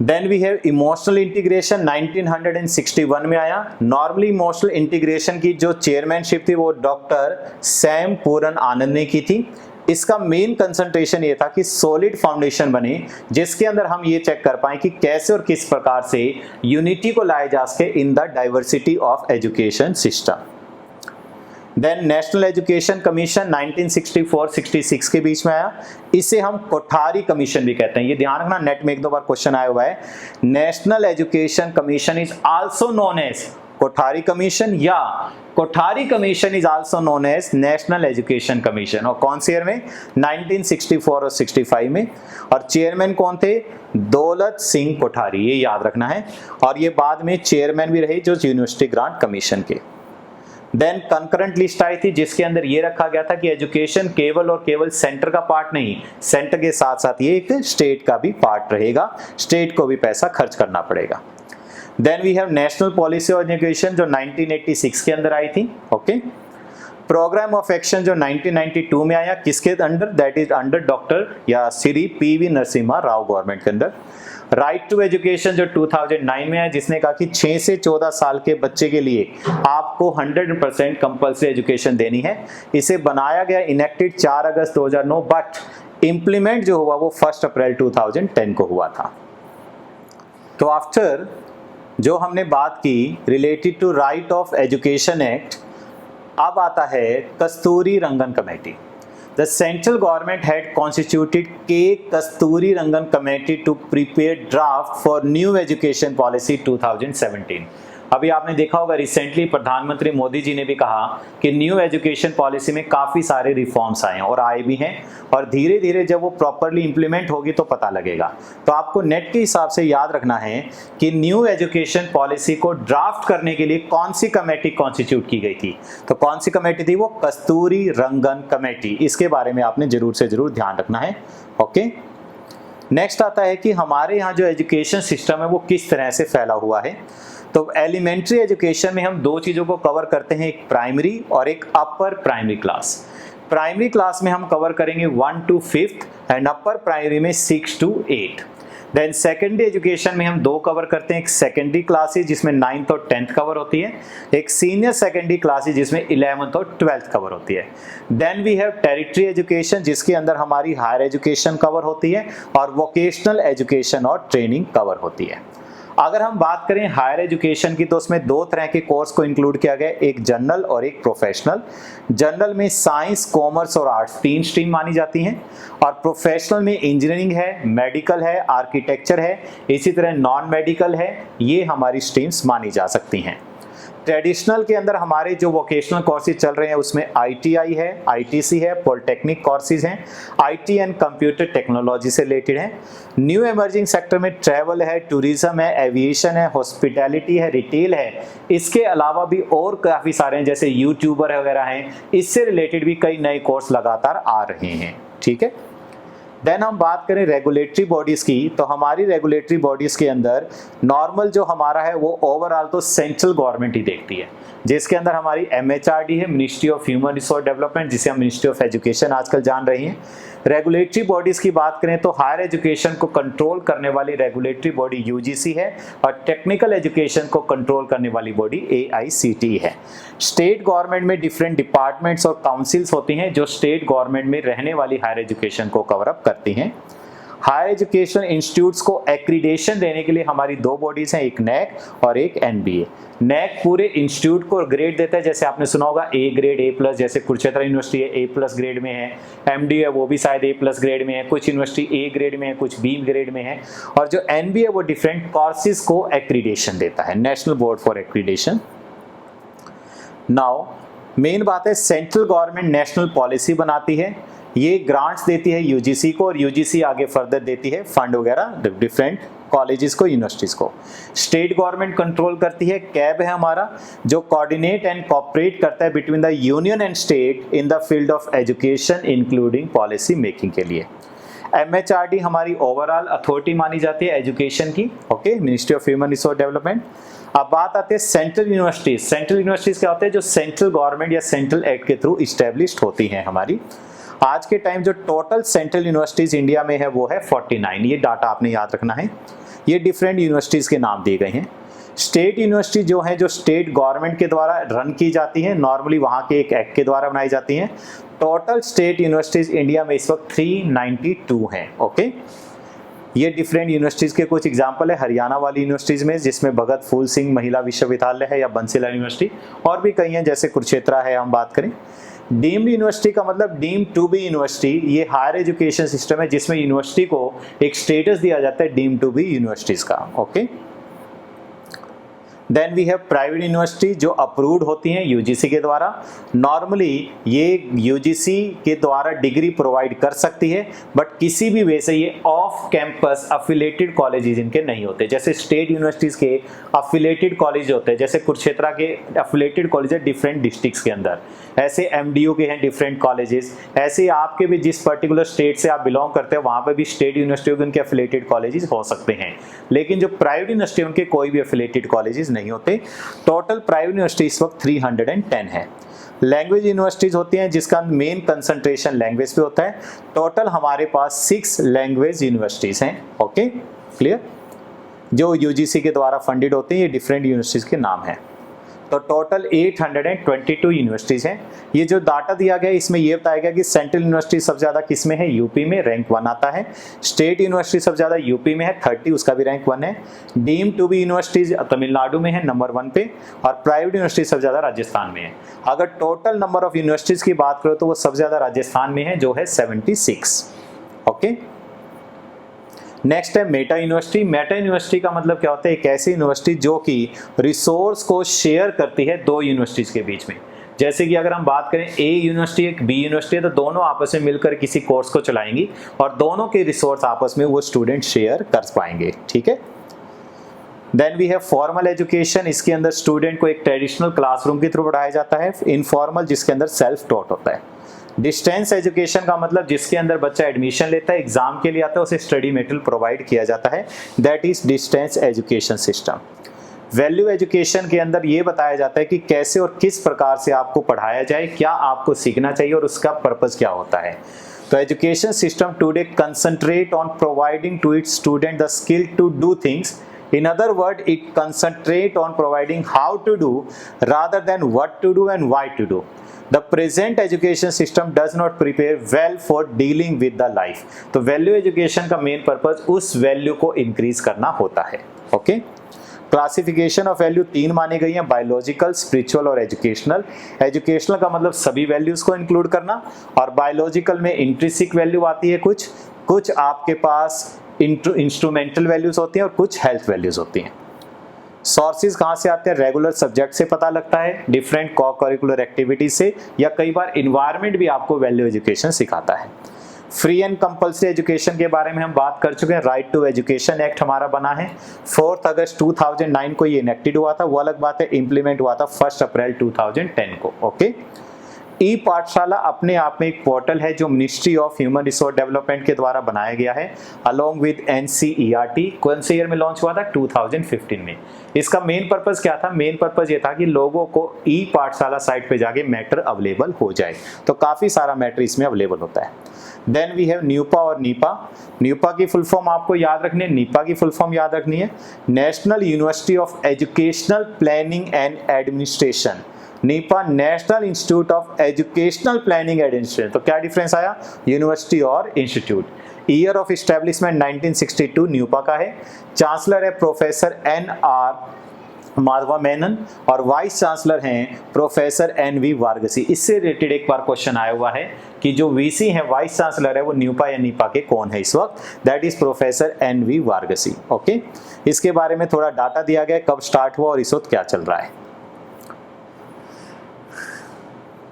[SPEAKER 1] Then we have emotional integration 1961 में आया। नॉर्मली इमोशनल इंटीग्रेशन की जो चेयरमैनशिप थी वो डॉक्टर सैम पूरन आनंद ने की थी। इसका मेन कंसंट्रेशन ये था कि सॉलिड फाउंडेशन बने जिसके अंदर हम ये चेक कर पाए कि कैसे और किस प्रकार से यूनिटी को लाया जा सके in the diversity of education system. Then national education commission 1964-66 के बीच में आया। इसे हम कोठारी कमीशन भी कहते हैं। ये ध्यान रखना, नेट में 1-2 बार क्वेश्चन आया हुआ है। National education commission is also known as Kothari commission या Kothari commission is also known as national education commission. और कौन से ईयर में? 1964 और 65 में। और चेयरमैन कौन थे? दौलत सिंह कोठारी, ये याद रखना है। और ये बाद में चेयरमैन भी रहे जो यूनिवर्सिटी ग्रांट कमीशन के। देन कंकरेंट लिस्ट आई थी जिसके अंदर ये रखा गया था कि एजुकेशन केवल और केवल सेंटर का पार्ट नहीं, सेंटर के साथ साथ ये एक स्टेट का भी पार्ट रहेगा, स्टेट को भी पैसा खर्च करना पड़ेगा। Then we have national policy on education जो 1986 के अंदर आई थी। ओके। प्रोग्राम ऑफ एक्शन जो 1992 में आया, किसके under? That is under doctor या श्री पीवी नरसिम्हा राव गवर्नमेंट के अंदर। राइट टू एजुकेशन जो 2009 में आया जिसने कहा कि 6 से 14 साल के बच्चे के लिए आपको 100% कंपल्सरी एजुकेशन देनी है। इसे बनाया गया, इनेक्टेड 4 अगस्त 2009, बट इंप्लीमेंट जो हुआ वो 1 अप्रैल 2010 को हुआ था। तो आफ्टर जो हमने बात की related to right of education act, अब आता है Kasturi Rangan committee. The central government had constituted K. Kasturi Rangan Committee to prepare draft for new education policy 2017। अभी आपने देखा होगा रिसेंटली प्रधानमंत्री मोदी जी ने भी कहा कि न्यू एजुकेशन पॉलिसी में काफ़ी सारे रिफॉर्म्स आए हैं और आए भी हैं, और धीरे धीरे जब वो प्रॉपरली इंप्लीमेंट होगी तो पता लगेगा। तो आपको नेट के हिसाब से याद रखना है कि न्यू एजुकेशन पॉलिसी को ड्राफ्ट करने के लिए कौन सी कमेटी कॉन्स्टिट्यूट की गई थी। तो कौन सी कमेटी थी? वो कस्तूरी रंगन कमेटी। इसके बारे में आपने जरूर से जरूर ध्यान रखना है। ओके, नेक्स्ट आता है कि हमारे यहाँ जो एजुकेशन सिस्टम है वो किस तरह से फैला हुआ है। तो एलिमेंट्री एजुकेशन में हम दो चीज़ों को कवर करते हैं, एक प्राइमरी और एक upper primary class. Primary class में हम कवर करेंगे 1 to 5th and upper primary में 6 to 8। देन सेकेंडरी एजुकेशन में हम दो कवर करते हैं, एक सेकेंडरी क्लासेज जिसमें 9th और 10th कवर होती है, एक सीनियर सेकेंडरी क्लासेज जिसमें 11th और 12th कवर होती है। Then we have tertiary education जिसके अंदर हमारी हायर एजुकेशन कवर होती है और वोकेशनल एजुकेशन और ट्रेनिंग कवर होती है। अगर हम बात करें हायर एजुकेशन की तो उसमें दो तरह के कोर्स को इंक्लूड किया गया, एक जनरल और एक प्रोफेशनल। जनरल में साइंस, कॉमर्स और आर्ट्स 3 स्ट्रीम मानी जाती हैं, और प्रोफेशनल में इंजीनियरिंग है, मेडिकल है, आर्किटेक्चर है, इसी तरह नॉन मेडिकल है, ये हमारी स्ट्रीम्स मानी जा सकती हैं। ट्रेडिशनल के अंदर हमारे जो वोकेशनल कोर्सेज चल रहे हैं उसमें ITI है, ITC है, पॉलिटेक्निक कोर्सेज हैं, IT एंड कंप्यूटर टेक्नोलॉजी से रिलेटेड हैं। न्यू इमर्जिंग सेक्टर में ट्रैवल है, टूरिज्म है, एविएशन है, हॉस्पिटैलिटी है, रिटेल है। इसके अलावा भी और काफ़ी सारे हैं, जैसे यूट्यूबर वगैरह हैं, इससे रिलेटेड भी कई नए कोर्स लगातार आ रहे हैं। ठीक है, देन हम बात करें रेगुलेटरी बॉडीज़ की, तो हमारी रेगुलेटरी बॉडीज़ के अंदर नॉर्मल जो हमारा है वो ओवरऑल तो सेंट्रल गवर्नमेंट ही देखती है, जिसके अंदर हमारी MHRD है, ministry of human resource development, जिसे हम मिनिस्ट्री ऑफ एजुकेशन आजकल जान रहे हैं। रेगुलेटरी बॉडीज़ की बात करें तो हायर एजुकेशन को कंट्रोल करने वाली रेगुलेटरी बॉडी UGC है, और टेक्निकल एजुकेशन को कंट्रोल करने वाली बॉडी AICTE है। स्टेट गवर्नमेंट में डिफरेंट डिपार्टमेंट्स और काउंसिल्स होती हैं जो स्टेट गवर्नमेंट में रहने वाली हायर एजुकेशन को कवर अप करती हैं। हायर एजुकेशन इंस्टीट्यूट्स को एक्रीडेशन देने के लिए हमारी दो बॉडीज हैं, एक NAC और एक NBA। NAC पूरे इंस्टीट्यूट को ग्रेड देता है, जैसे आपने सुना होगा A ग्रेड A+, जैसे कुरुक्षेत्र यूनिवर्सिटी है A+ ग्रेड में है, MD है वो भी शायद A+ ग्रेड में है, कुछ यूनिवर्सिटी A ग्रेड में है, कुछ B ग्रेड में है। और जो NBA है वो डिफरेंट कोर्सेज को एक्रीडेशन देता है, national board for accreditation. Now main बात है, सेंट्रल गवर्नमेंट नेशनल पॉलिसी बनाती है, ये ग्रांट्स देती है UGC को, और UGC आगे फर्दर देती है फंड वगैरह डिफरेंट कॉलेजेस को, यूनिवर्सिटीज़ को। स्टेट गवर्नमेंट कंट्रोल करती है, कैब है हमारा जो कोऑर्डिनेट एंड कोऑपरेट करता है between the union and state in the field of education including policy making के लिए। MHRD हमारी ओवरऑल अथॉरिटी मानी जाती है एजुकेशन की, okay, ministry of human resource development. अब बात आती है सेंट्रल यूनिवर्सिटीज। सेंट्रल यूनिवर्सिटीज क्या होते हैं? जो सेंट्रल गवर्नमेंट या सेंट्रल एक्ट के थ्रू इस्टेब्लिश्ड होती हैं हमारी। आज के टाइम जो टोटल सेंट्रल यूनिवर्सिटीज इंडिया में है वो है 49। ये डाटा आपने याद रखना है, ये डिफरेंट यूनिवर्सिटीज के नाम दिए गए हैं। स्टेट यूनिवर्सिटी जो है, जो स्टेट गवर्नमेंट के द्वारा रन की जाती है, नॉर्मली वहाँ के एक एक्ट के द्वारा बनाई जाती हैं। टोटल स्टेट यूनिवर्सिटीज इंडिया में इस वक्त 392 हैं। ओके, ये डिफरेंट यूनिवर्सिटीज़ के कुछ एग्जाम्पल है। हरियाणा वाली यूनिवर्सिटीज़ में जिसमें भगत फूल सिंह महिला विश्वविद्यालय है या बंसीलाल यूनिवर्सिटी, और भी कई हैं जैसे कुरुक्षेत्रा है। हम बात करें डीम्ड यूनिवर्सिटी का मतलब डीम्ड टू बी यूनिवर्सिटी, ये हायर एजुकेशन सिस्टम है जिसमें यूनिवर्सिटी को एक स्टेटस दिया जाता है डीम्ड टू बी यूनिवर्सिटीज़ का। Okay, then we have private university जो अप्रूव्ड होती हैं UGC के द्वारा। नॉर्मली ये UGC के द्वारा डिग्री प्रोवाइड कर सकती है, बट किसी भी वे से ये ऑफ कैंपस अफिलेटेड कॉलेजेस इनके नहीं होते। जैसे स्टेट यूनिवर्सिटीज़ के अफिलेटेड कॉलेज होते हैं, जैसे कुरुक्षेत्रा के अफिलेटेड कॉलेज है डिफरेंट डिस्ट्रिक्ट्स के अंदर, ऐसे MDU के हैं डिफरेंट कॉलेजेस, ऐसे आपके भी जिस पर्टिकुलर स्टेट से आप बिलोंग करते हैं वहाँ पर भी स्टेट यूनिवर्सिटी के उनके अफिलेटेड कॉलेजेस हो सकते हैं। लेकिन जो प्राइवेट यूनिवर्सिटी उनके कोई भी अफिलेटेड कॉलेजेस नहीं होते। टोटल प्राइवेट यूनिवर्सिटी इस वक्त 310 है। लैंग्वेज यूनिवर्सिटीज होती हैं जिसका मेन कंसंट्रेशन लैंग्वेज पे होता है। टोटल हमारे पास 6 लैंग्वेज यूनिवर्सिटीज हैं। ओके, क्लियर, जो UGC के द्वारा फंडेड होते हैं। ये डिफरेंट यूनिवर्सिटीज के नाम हैं। तो टोटल 822 यूनिवर्सिटीज़ हैं। ये जो डाटा दिया गया है इसमें ये बताया गया कि सेंट्रल यूनिवर्सिटी सबसे ज़्यादा किस में है? यूपी में, रैंक 1 आता है। स्टेट यूनिवर्सिटी सबसे ज़्यादा यूपी में है 30, उसका भी रैंक 1 है। Deemed to be universities Tamil Nadu में है नंबर 1 पे, और प्राइवेट यूनिवर्सिटी सबसे ज़्यादा राजस्थान में है। अगर टोटल नंबर ऑफ यूनिवर्सिटीज़ की बात करो तो वो सबसे ज़्यादा राजस्थान में है जो है 76। ओके, नेक्स्ट है मेटा यूनिवर्सिटी। मेटा यूनिवर्सिटी का मतलब क्या होता है, एक ऐसी यूनिवर्सिटी जो कि रिसोर्स को शेयर करती है दो यूनिवर्सिटीज़ के बीच में। जैसे कि अगर हम बात करें ए यूनिवर्सिटी एक बी यूनिवर्सिटी है, तो दोनों आपस में मिलकर किसी कोर्स को चलाएंगी और दोनों के रिसोर्स आपस में वो स्टूडेंट शेयर कर पाएंगे, ठीक है। Then we have formal education. इसके अंदर स्टूडेंट को एक ट्रेडिशनल क्लासरूम के थ्रू पढ़ाया जाता है। इनफॉर्मल जिसके अंदर सेल्फ टॉट होता है। डिस्टेंस एजुकेशन का मतलब जिसके अंदर बच्चा एडमिशन लेता है, एग्जाम के लिए आता है, उसे स्टडी मटेरियल प्रोवाइड किया जाता है, that is distance education system. Value education के अंदर ये बताया जाता है कि कैसे और किस प्रकार से आपको पढ़ाया जाए, क्या आपको सीखना चाहिए और उसका पर्पस क्या होता है। तो education system today concentrate on providing to its student the skill to do things. In other words, it concentrate on providing how to do rather than what to do and why to do. The present education system does not prepare well for dealing with the life. तो value education का main purpose उस value को increase करना होता है। Okay, classification of value 3 मानी गई हैं, बायोलॉजिकल, स्पिरिचुअल और एजुकेशनल। एजुकेशनल का मतलब सभी वैल्यूज को इंक्लूड करना, और बायोलॉजिकल में इंट्रिंसिक वैल्यू आती है, कुछ आपके पास इंस्ट्रूमेंटल वैल्यूज होती हैं और कुछ हेल्थ वैल्यूज होती हैं। सोर्सेज कहाँ से आते हैं, रेगुलर सब्जेक्ट से पता लगता है, डिफरेंट को करिकुलर एक्टिविटीज से, या कई बार इन्वायरमेंट भी आपको वैल्यू एजुकेशन सिखाता है। फ्री एंड कंपल्सरी एजुकेशन के बारे में हम बात कर चुके हैं। राइट टू एजुकेशन एक्ट हमारा बना है, 4 अगस्त 2009 को ये इनेक्टेड हुआ था। वो अलग बात है, इंप्लीमेंट हुआ था 1 अप्रैल 2010 को। ओके, ई पाठशाला अपने आप में एक पोर्टल है जो ministry of human resource development के द्वारा बनाया गया है, अलोंग विद NCERT। कौन से ईयर में लॉन्च हुआ था, 2015 में। इसका मेन पर्पस क्या था, मेन पर्पस ये था कि लोगों को ई पाठशाला साइट पे जाके मैटर अवेलेबल हो जाए, तो काफ़ी सारा मैटर इसमें अवेलेबल होता है। देन वी हैव न्यूपा और नीपा। न्यूपा की फुल फॉर्म आपको याद रखनी है, नीपा की फुल फॉर्म याद रखनी है, national university of educational planning and administration. Nipah national institute of educational planning administration. तो क्या डिफरेंस आया, यूनिवर्सिटी और institute. Year of establishment 1962 NUEPA का है। चांसलर है प्रोफेसर NR माधवा मेनन और वाइस चांसलर हैं प्रोफेसर NV वारगसी। इससे रिलेटेड एक बार क्वेश्चन आया हुआ है कि जो VC है, वाइस चांसलर है, वो न्यूपा या नीपा के कौन है इस वक्त, that is professor NV Varghese. Okay, इसके बारे में थोड़ा डाटा दिया गया, कब स्टार्ट हुआ और इस वक्त क्या चल रहा है।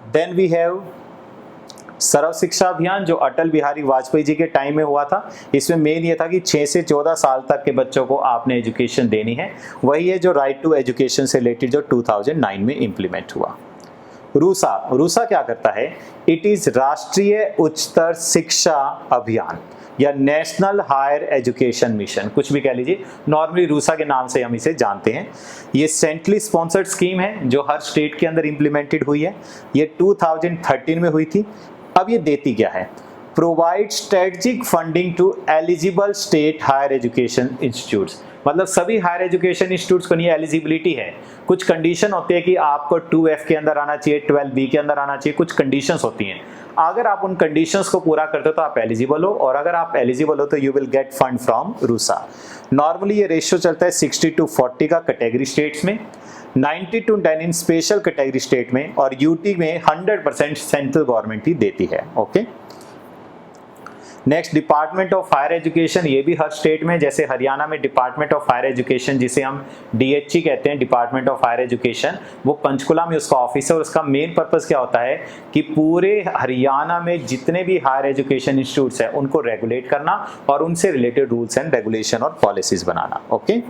[SPEAKER 1] देन वी हैव सर्व शिक्षा अभियान जो अटल बिहारी वाजपेयी जी के टाइम में हुआ था। इसमें मेन ये था कि 6 से 14 साल तक के बच्चों को आपने एजुकेशन देनी है। वही है जो राइट टू एजुकेशन से रिलेटेड जो 2009 में इंप्लीमेंट हुआ। रूसा क्या करता है, इट इज राष्ट्रीय उच्चतर शिक्षा अभियान या नेशनल हायर एजुकेशन मिशन, कुछ भी कह लीजिए, नॉर्मली रूसा के नाम से हम इसे जानते हैं। ये सेंट्रली स्पॉन्सर्ड स्कीम है जो हर स्टेट के अंदर इंप्लीमेंटेड हुई है। ये 2013 में हुई थी। अब ये देती क्या है, provide strategic funding to eligible state higher education institutes. मतलब सभी हायर एजुकेशन इंस्टीट्यूट्स को नहीं एलिजिबिलिटी है, कुछ कंडीशन होती है कि आपको 2F के अंदर आना चाहिए, 12B के अंदर आना चाहिए, कुछ कंडीशंस होती हैं। अगर आप उन कंडीशंस को पूरा करते हो तो आप एलिजिबल हो, और अगर आप एलिजिबल हो तो you will get fund from RUSA. Normally ये रेशियो चलता है 60:40 का कैटेगरी स्टेट्स में, 90:10 इन स्पेशल कैटेगरी स्टेट में, और यूटी में 100% सेंट्रल गवर्नमेंट ही देती है। Okay, next department of higher education, ये भी हर स्टेट में, जैसे हरियाणा में डिपार्टमेंट ऑफ हायर एजुकेशन जिसे हम DHE कहते हैं, डिपार्टमेंट ऑफ हायर एजुकेशन, वो पंचकुला में उसका ऑफिस है। और उसका मेन पर्पस क्या होता है कि पूरे हरियाणा में जितने भी हायर एजुकेशन इंस्टीट्यूट्स हैं उनको रेगुलेट करना और उनसे रिलेटेड रूल्स एंड रेगुलेशन और पॉलिसीज बनाना। ओके,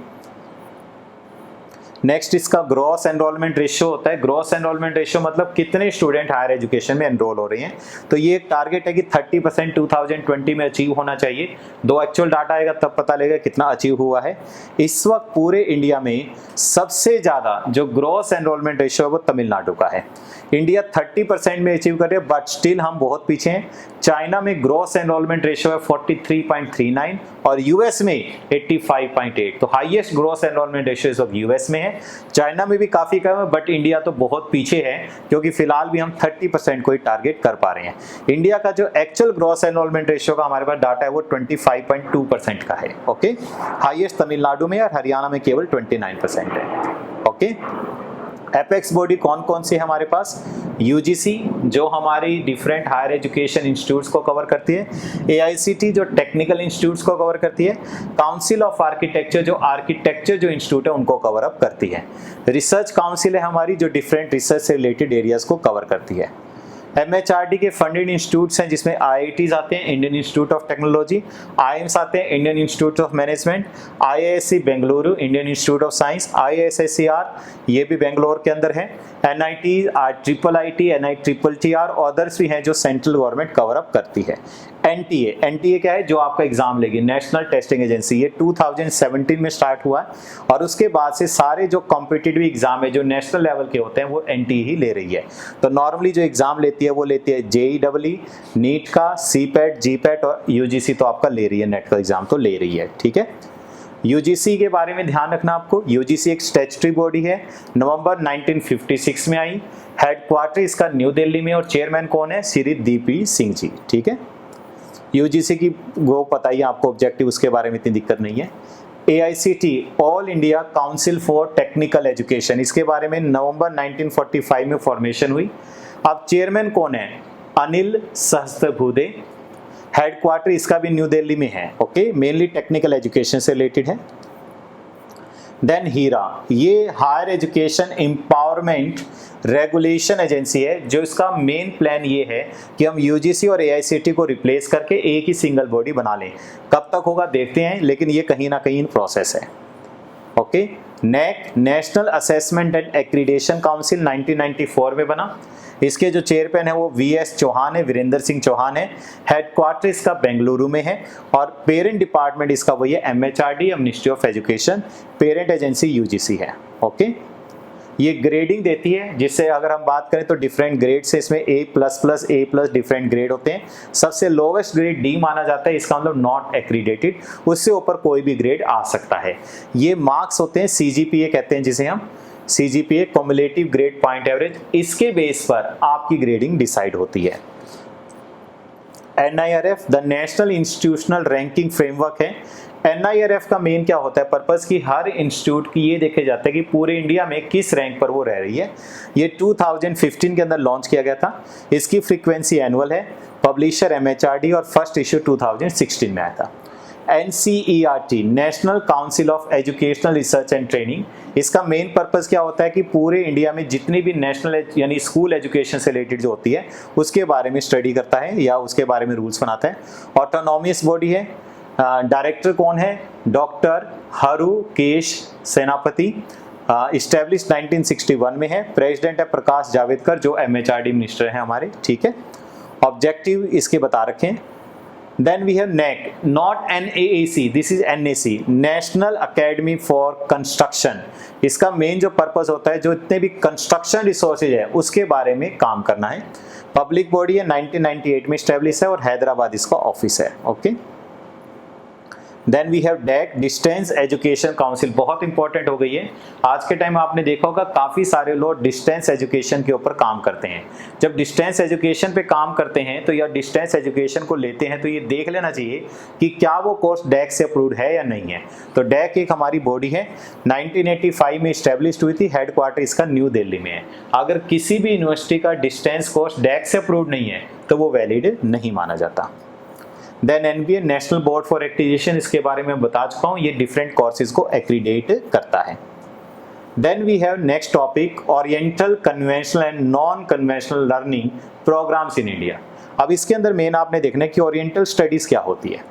[SPEAKER 1] नेक्स्ट इसका ग्रॉस एनरोलमेंट रेशियो होता है। ग्रॉस एनरोलमेंट रेशियो मतलब कितने स्टूडेंट हायर एजुकेशन में एनरोल हो रहे हैं। तो ये एक टारगेट है कि 30% 2020 में अचीव होना चाहिए। दो एक्चुअल डाटा आएगा तब पता लगेगा कितना अचीव हुआ है। इस वक्त पूरे इंडिया में सबसे ज़्यादा जो ग्रॉस एनरोलमेंट रेशियो है वो तमिलनाडु का है। इंडिया 30% में अचीव कर रहे हैं, बट स्टिल हम बहुत पीछे हैं। चाइना में ग्रॉस एनरोलमेंट रेशियो है 43.39 और यूएस में 85.8। तो हाईएस्ट ग्रॉस एनरोलमेंट रेशियो इस वक्त यूएस में है। चाइना में भी काफ़ी कम है, बट इंडिया तो बहुत पीछे है क्योंकि फिलहाल भी हम 30% को ही टारगेट कर पा रहे हैं। इंडिया का जो एक्चुअल ग्रॉस एनरोलमेंट रेशियो का हमारे पास डाटा है वो 25.2% का है। ओके, हाईएस्ट तमिलनाडु में और हरियाणा में केवल 29% है। ओके, एपेक्स बॉडी कौन कौन सी है हमारे पास? यूजीसी जो हमारी डिफरेंट हायर एजुकेशन इंस्टीट्यूट्स को कवर करती है, एआईसीटी जो टेक्निकल इंस्टीट्यूट्स को कवर करती है, काउंसिल ऑफ आर्किटेक्चर जो आर्किटेक्चर जो इंस्टीट्यूट है उनको कवर अप करती है, रिसर्च काउंसिल है हमारी जो डिफरेंट रिसर्च से रिलेटेड एरियाज को कवर करती है। एमएचआरडी के फंडेड इंस्टीट्यूट्स हैं जिसमें आईआईटीज आते हैं, Indian Institute of Technology, IIMs आते हैं, Indian Institute of Management, IISc Bengaluru, Indian Institute of Science, IISCR ये भी बेंगलोर के अंदर है, NIT, triple IT, NITR, others भी हैं जो सेंट्रल गवर्नमेंट कवर अप करती है। एनटीए, एनटीए क्या है? जो आपका एग्जाम लेगी, नेशनल टेस्टिंग एजेंसी, ये 2017 में स्टार्ट हुआ है और उसके बाद से सारे जो कॉम्पिटिटिव एग्जाम है जो नेशनल लेवल के होते हैं वो एनटीए ही ले रही है। तो नॉर्मली जो एग्जाम लेती है वो लेती है जेईई, नीट का, सीपैट, जीपैट और यूजीसी तो आपका ले रही है, नेट का एग्जाम तो ले रही है, ठीक है। यूजीसी के बारे में ध्यान रखना आपको, यूजीसी एक स्टैट्यूटरी बॉडी है, नवंबर 1956 में आई, हेडक्वार्टर इसका न्यू दिल्ली में और चेयरमैन कौन है? श्री DP सिंह जी, ठीक है। यूजीसी की वो पता ही आपको ऑब्जेक्टिव, उसके बारे में इतनी दिक्कत नहीं है। AICT all India council for technical education, इसके बारे में नवंबर 1945 में फॉर्मेशन हुई। अब चेयरमैन कौन है? अनिल सहस्त्रबुद्धे, हेडक्वार्टर इसका भी न्यू दिल्ली में है, ओके, मेनली टेक्निकल एजुकेशन से रिलेटेड है। देन हीरा, ये higher education empowerment regulation agency है जो इसका मेन प्लान ये है कि हम यूजीसी और एआईसीटी को रिप्लेस करके एक ही सिंगल बॉडी बना लें। कब तक होगा देखते हैं, लेकिन ये कहीं ना कहीं इन प्रोसेस है, okay. Neck, national assessment and accreditation council 1994 में बना, इसके जो चेयरमैन है वो VS चौहान है, वीरेंद्र सिंह चौहान है, हेडक्वार्टर इसका बेंगलुरु में है और पेरेंट डिपार्टमेंट इसका वही है MHRD, ministry of education, parent agency UGC है, ओके। ये ग्रेडिंग देती है, जिससे अगर हम बात करें तो डिफरेंट ग्रेड से इसमें A++, A+ डिफरेंट ग्रेड होते हैं। सबसे लोवेस्ट ग्रेड D माना जाता है, इसका मतलब नॉट एक्रीडेटेड, उससे ऊपर कोई भी ग्रेड आ सकता है। ये मार्क्स होते हैं, CGPA कहते हैं जिसे हम, CGPA cumulative grade point average, इसके बेस पर आपकी ग्रेडिंग डिसाइड होती है। NIRF the national institutional ranking framework है। NIRF का मेन क्या होता है पर्पस की हर इंस्टीट्यूट की ये देखे जाता है कि पूरे इंडिया में किस रैंक पर वो रह रही है। ये 2015 के अंदर लॉन्च किया गया था। इसकी फ्रीक्वेंसी एनुअल है, पब्लिशर MHRD और फर्स्ट इश्यू 2016 में आया था। NCERT national council of educational research and training, इसका मेन पर्पस क्या होता है कि पूरे इंडिया में जितनी भी नेशनल यानी स्कूल एजुकेशन से रिलेटेड जो होती है उसके बारे में स्टडी करता है या उसके बारे में रूल्स बनाता है। ऑटोनॉमियस बॉडी है, डायरेक्टर कौन है? डॉक्टर हरुकेश सेनापति, इस्टेब्लिश 1961 में है, प्रेसिडेंट है प्रकाश जावड़ेकर जो MHRD मिनिस्टर हैं हमारे, ठीक है। ऑब्जेक्टिव इसके बता रखे हैं। Then we have NAC, not NAAC, this is NAC, National Academy for Construction। इसका मेन जो पर्पस होता है जो इतने भी कंस्ट्रक्शन रिसोर्सेज है उसके बारे में काम करना है। पब्लिक बॉडी है, 1998 में स्टैब्लिश है और हैदराबाद इसका ऑफिस है, okay. Then we have DEC distance education council, बहुत इंपॉर्टेंट हो गई है। आज के टाइम आपने देखा होगा काफ़ी सारे लोग डिस्टेंस एजुकेशन के ऊपर काम करते हैं। जब डिस्टेंस एजुकेशन पे काम करते हैं तो या डिस्टेंस एजुकेशन को लेते हैं तो ये देख लेना चाहिए कि क्या वो कोर्स DEC से अप्रूव्ड है या नहीं है। तो DEC एक हमारी बॉडी है, 1985 में इस्टेब्लिश हुई थी, हेडक्वार्टर इसका न्यू दिल्ली में है। अगर किसी भी यूनिवर्सिटी का डिस्टेंस कोर्स DEC से अप्रूव्ड नहीं है तो वो वैलिड नहीं माना जाता। Then NBA national board for accreditation, इसके बारे में बता चुका हूँ, ये डिफरेंट कोर्सेज को एक्रीडेट करता है। Then we have next topic oriental conventional and non conventional learning programs in India. अब इसके अंदर मेन आपने देखना है कि ओरिएंटल स्टडीज क्या होती है।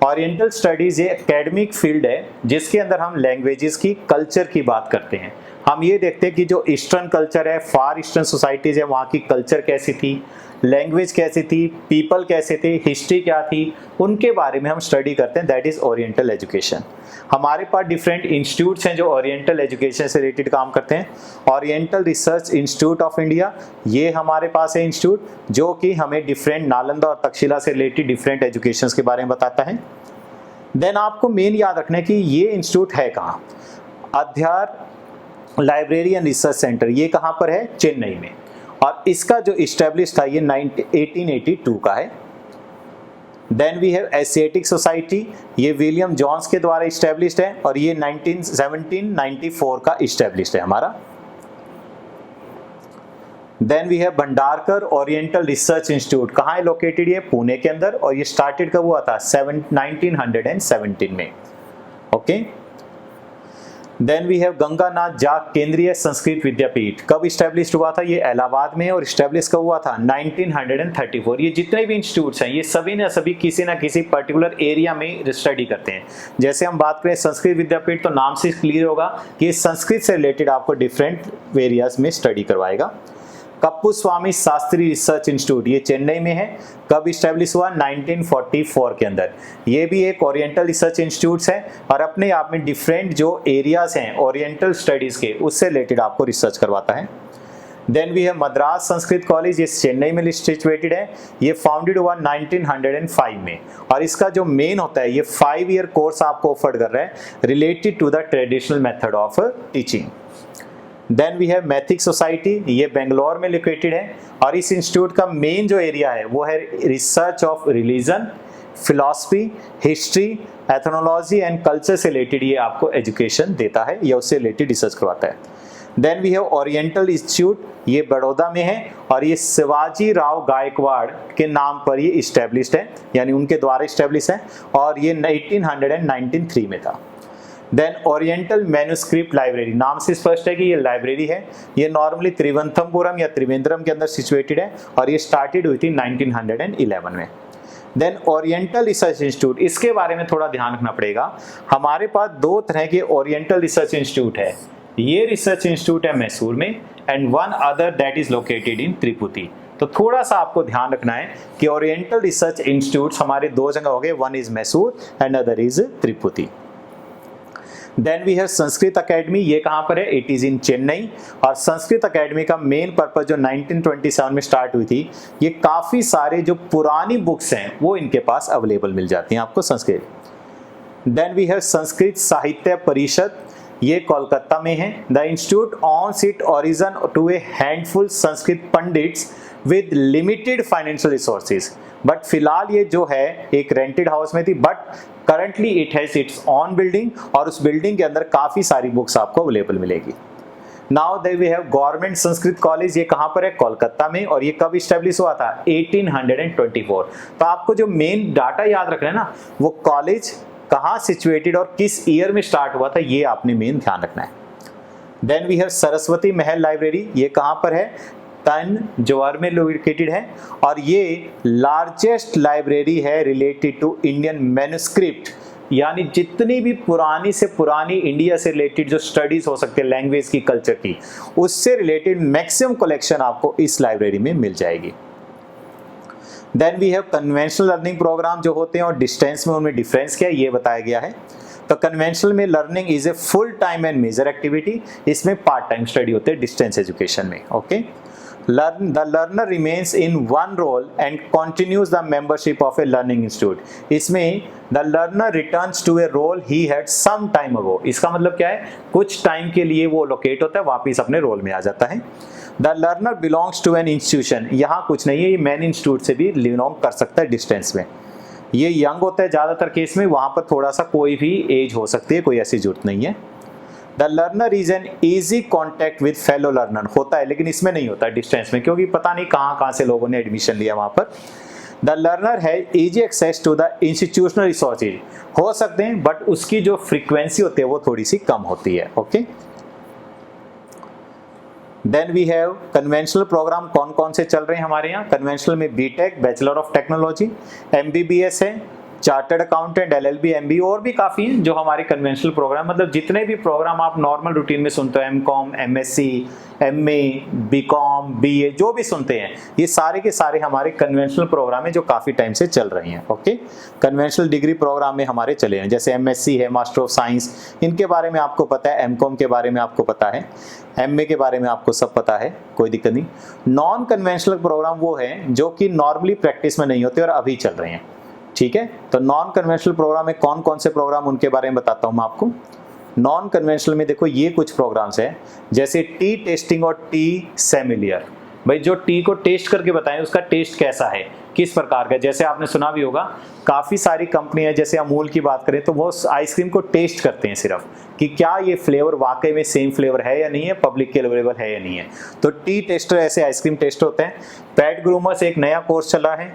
[SPEAKER 1] ओरिएंटल स्टडीज ये एकेडमिक फील्ड है जिसके अंदर हम लैंग्वेजेस की, कल्चर की बात करते हैं। हम ये देखते हैं कि जो ईस्टर्न कल्चर है, फार ईस्टर्न सोसाइटीज है, वहाँ की कल्चर कैसी थी, लैंग्वेज कैसी थी, पीपल कैसे थे, हिस्ट्री क्या थी, उनके बारे में हम स्टडी करते हैं। That is oriental education. हमारे पास डिफरेंट इंस्टीट्यूट्स हैं जो ओरिएंटल एजुकेशन से रिलेटेड काम करते हैं। Oriental research institute of India, ये हमारे पास है इंस्टीट्यूट जो कि हमें डिफरेंट नालंदा और तक्षशिला से रिलेटेड डिफरेंट एजुकेशन के बारे में बताता है। देन आपको मेन याद रखना है कि ये इंस्टीट्यूट है कहाँ, अध्यार लाइब्रेरी एंड रिसर्च सेंटर, ये कहाँ पर है? चेन्नई में। और इसका जो इस्टेब्लिश था ये 1882 का है। Then we have Asiatic society, ये विलियम जॉन्स के द्वारा इस्टेब्लिश्ड है और ये 1794 का इस्टेब्लिश्ड है हमारा। Then we have Bhandarkar oriental research institute, कहाँ है लोकेटेड, ये पुणे के अंदर, और ये स्टार्टेड कब हुआ था 1917 में। Okay. Then we have Ganganath Jha Kendriya Sanskrit विद्यापीठ, कब स्टैब्लिश हुआ था, ये इलाहाबाद में, और स्टैब्लिश कब हुआ था 1934। ये जितने भी इंस्टीट्यूट्स हैं ये सभी ना सभी किसी ना किसी पर्टिकुलर एरिया में स्टडी करते हैं। जैसे हम बात करें संस्कृत विद्यापीठ, तो नाम से क्लियर होगा कि संस्कृत से रिलेटेड आपको डिफरेंट एरियाज में स्टडी करवाएगा। कप्पू स्वामी शास्त्री रिसर्च इंस्टीट्यूट, ये चेन्नई में है, कब स्टैब्लिश हुआ 1944 के अंदर। ये भी एक ओरिएंटल रिसर्च इंस्टीट्यूट है और अपने आप में डिफरेंट जो एरियाज हैं ओरिएंटल स्टडीज के, उससे रिलेटेड आपको रिसर्च करवाता है। देन वी है मद्रास संस्कृत कॉलेज, ये चेन्नई में सिचुएटेड है, ये फाउंडेड हुआ 1905 में, और इसका जो मेन होता है ये 5 ईयर कोर्स आपको ऑफर कर रहा है related to the traditional method of teaching. Then we have mythic society, ये बेंगलोर में लोकेटेड है, और इस इंस्टीट्यूट का मेन जो एरिया है वो है research of religion, philosophy, history, ethnology and culture से रिलेटेड ये आपको एजुकेशन देता है या उससे रिलेटेड रिसर्च करवाता है। Then we have oriental institute, ये बड़ौदा में है, और ये शिवाजी राव गायकवाड़ के नाम पर ये इस्टेब्लिश्ड है, यानी उनके द्वारा इस्टेब्लिश है, और ये 1893 में था। देन ओरिएंटल मैन्युस्क्रिप्ट लाइब्रेरी, नाम से स्पष्ट है कि ये लाइब्रेरी है, ये नॉर्मली त्रिवंतमपुरम या त्रिवेंद्रम के अंदर सिचुएटेड है, और ये स्टार्टेड हुई थी 1911 में। देन ओरिएंटल रिसर्च इंस्टीट्यूट, इसके बारे में थोड़ा ध्यान रखना पड़ेगा। हमारे पास 2 तरह के ओरिएंटल रिसर्च इंस्टीट्यूट है, ये रिसर्च इंस्टीट्यूट है मैसूर में, and one other that is located in Tirupati. तो थोड़ा सा आपको ध्यान रखना है कि ओरिएंटल रिसर्च इंस्टीट्यूट हमारे 2 जगह हो गए, one is Mysore and other is Tirupati. Then we have Sanskrit academy, ये कहाँ पर है, इट इज इन चेन्नई, और संस्कृत अकेडमी का मेन पर्पस जो 1927 में स्टार्ट हुई थी, ये काफ़ी सारे जो पुरानी बुक्स हैं वो इनके पास अवेलेबल मिल जाती हैं आपको Sanskrit. Then we have Sanskrit Sahitya Parishad, ये कोलकाता में है। The institute owns it origin to a handful Sanskrit pandits with limited financial resources, but फिलहाल ये जो है एक रेंटेड हाउस में थी, but currently it has its own building, और उस बिल्डिंग के अंदर काफ़ी सारी बुक्स आपको अवेलेबल मिलेगी। Now the we have government Sanskrit college, ये कहाँ पर है, कोलकाता में, और ये कब स्टैब्लिश हुआ था 1824। तो आपको जो मेन डाटा याद रखना है ना, वो कॉलेज कहाँ सिचुएटेड और किस ईयर में स्टार्ट हुआ था, ये आपने मेन ध्यान रखना है। Then we have Saraswati Mahal library, ये कहाँ पर है, तंजौर में लोकेटेड है, और ये लार्जेस्ट लाइब्रेरी है रिलेटेड टू इंडियन मैन्युस्क्रिप्ट, यानी जितनी भी पुरानी से पुरानी इंडिया से रिलेटेड जो स्टडीज हो सकते हैं लैंग्वेज की, कल्चर की, उससे रिलेटेड मैक्सिमम कलेक्शन आपको इस लाइब्रेरी में मिल जाएगी। Then we have conventional learning program जो होते हैं और डिस्टेंस में उनमें डिफरेंस क्या है ये बताया गया है। तो कन्वेंशनल में learning is a full time and major activity, इसमें पार्ट टाइम स्टडी होते हैं डिस्टेंस एजुकेशन में। Okay, the learner remains in one role and continues the membership of a learning institute. इसमें the learner returns to a role he had some time ago. इसका मतलब क्या है, कुछ time के लिए वो लोकेट होता है, वापिस अपने रोल में आ जाता है। The learner belongs to an institution. यहाँ कुछ नहीं है, ये मेन इंस्टीट्यूट से भी बिलोंग कर सकता है डिस्टेंस में। ये यंग होता है ज़्यादातर केस में, वहाँ पर थोड़ा सा कोई भी एज हो सकती है, कोई ऐसी जरूरत नहीं है। The learner is an easy contact with fellow learner, होता है लेकिन इसमें नहीं होता डिस्टेंस में, क्योंकि पता नहीं कहाँ से लोगों ने एडमिशन लिया वहाँ पर। द लर्नर है easy access to the institutional resources, हो सकते हैं बट उसकी जो फ्रीक्वेंसी होती है वो थोड़ी सी कम होती है। Okay, then we have conventional program कौन कौन से चल रहे हैं हमारे यहाँ। कन्वेंशनल में B Tech, bachelor of technology, MBBS है, चार्टर्ड अकाउंटेंट, एलएलबी, एमबीए, और भी काफ़ी हैं जो हमारे कन्वेंशनल प्रोग्राम, मतलब जितने भी प्रोग्राम आप नॉर्मल रूटीन में सुनते हो, M Com, MSc, MA, B Com, BA, जो भी सुनते हैं, ये सारे के सारे हमारे कन्वेंशनल प्रोग्राम हैं जो काफ़ी टाइम से चल रहे हैं। ओके, कन्वेंशनल डिग्री प्रोग्राम में हमारे चले हैं, जैसे एमएससी है, मास्टर ऑफ साइंस, इनके बारे में आपको पता है, एमकॉम के बारे में आपको पता है, एमए के बारे में आपको सब पता है, कोई दिक्कत नहीं। नॉन कन्वेंशनल प्रोग्राम वो हैं जो कि नॉर्मली प्रैक्टिस में नहीं होते और अभी चल रहे हैं, ठीक है। तो नॉन कन्वेंशनल प्रोग्राम में कौन कौन से प्रोग्राम, उनके बारे में बताता हूं मैं आपको। नॉन कन्वेंशनल में देखो ये कुछ प्रोग्राम्स हैं, जैसे टी टेस्टिंग और टी सेमिलियर। भाई जो टी को टेस्ट करके बताएं उसका टेस्ट कैसा है, किस प्रकार का, जैसे आपने सुना भी होगा काफ़ी सारी कंपनी है, जैसे अमूल की बात करें तो वो आइसक्रीम को टेस्ट करते हैं सिर्फ कि क्या ये फ्लेवर वाकई में सेम फ्लेवर है या नहीं है, पब्लिक के अवेलेबल है या नहीं है। तो टी टेस्टर ऐसे आइसक्रीम टेस्ट होते हैं। पेट ग्रूमर्स एक नया कोर्स चला है।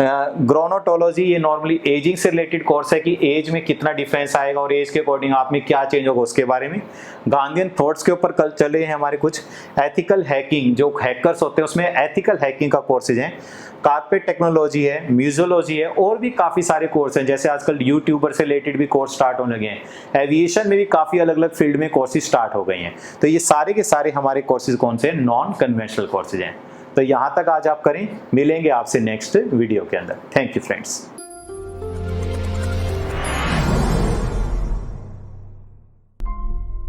[SPEAKER 1] ग्रोनोटोलॉजी ये नॉर्मली एजिंग से रिलेटेड कोर्स है कि एज में कितना डिफरेंस आएगा और एज के अकॉर्डिंग आप में क्या चेंज होगा उसके बारे में। गांधीयन थॉट्स के ऊपर कल चले हैं हमारे कुछ। एथिकल हैकिंग, जो हैकर्स होते हैं उसमें एथिकल हैकिंग का कोर्सेज हैं। कारपेट टेक्नोलॉजी है, म्यूजियोलॉजी है, और भी काफ़ी सारे कोर्स हैं। जैसे आजकल यूट्यूबर से रिलेटेड भी कोर्स स्टार्ट होने लगे हैं। एविएशन में भी काफ़ी अलग अलग फील्ड में कोर्सेज स्टार्ट हो गए हैं। तो ये सारे के सारे हमारे कोर्सेज कौन से हैं? नॉन कन्वेंशनल कोर्सेज हैं। तो यहाँ तक आज आप करें, मिलेंगे आपसे नेक्स्ट वीडियो के अंदर। Thank you friends.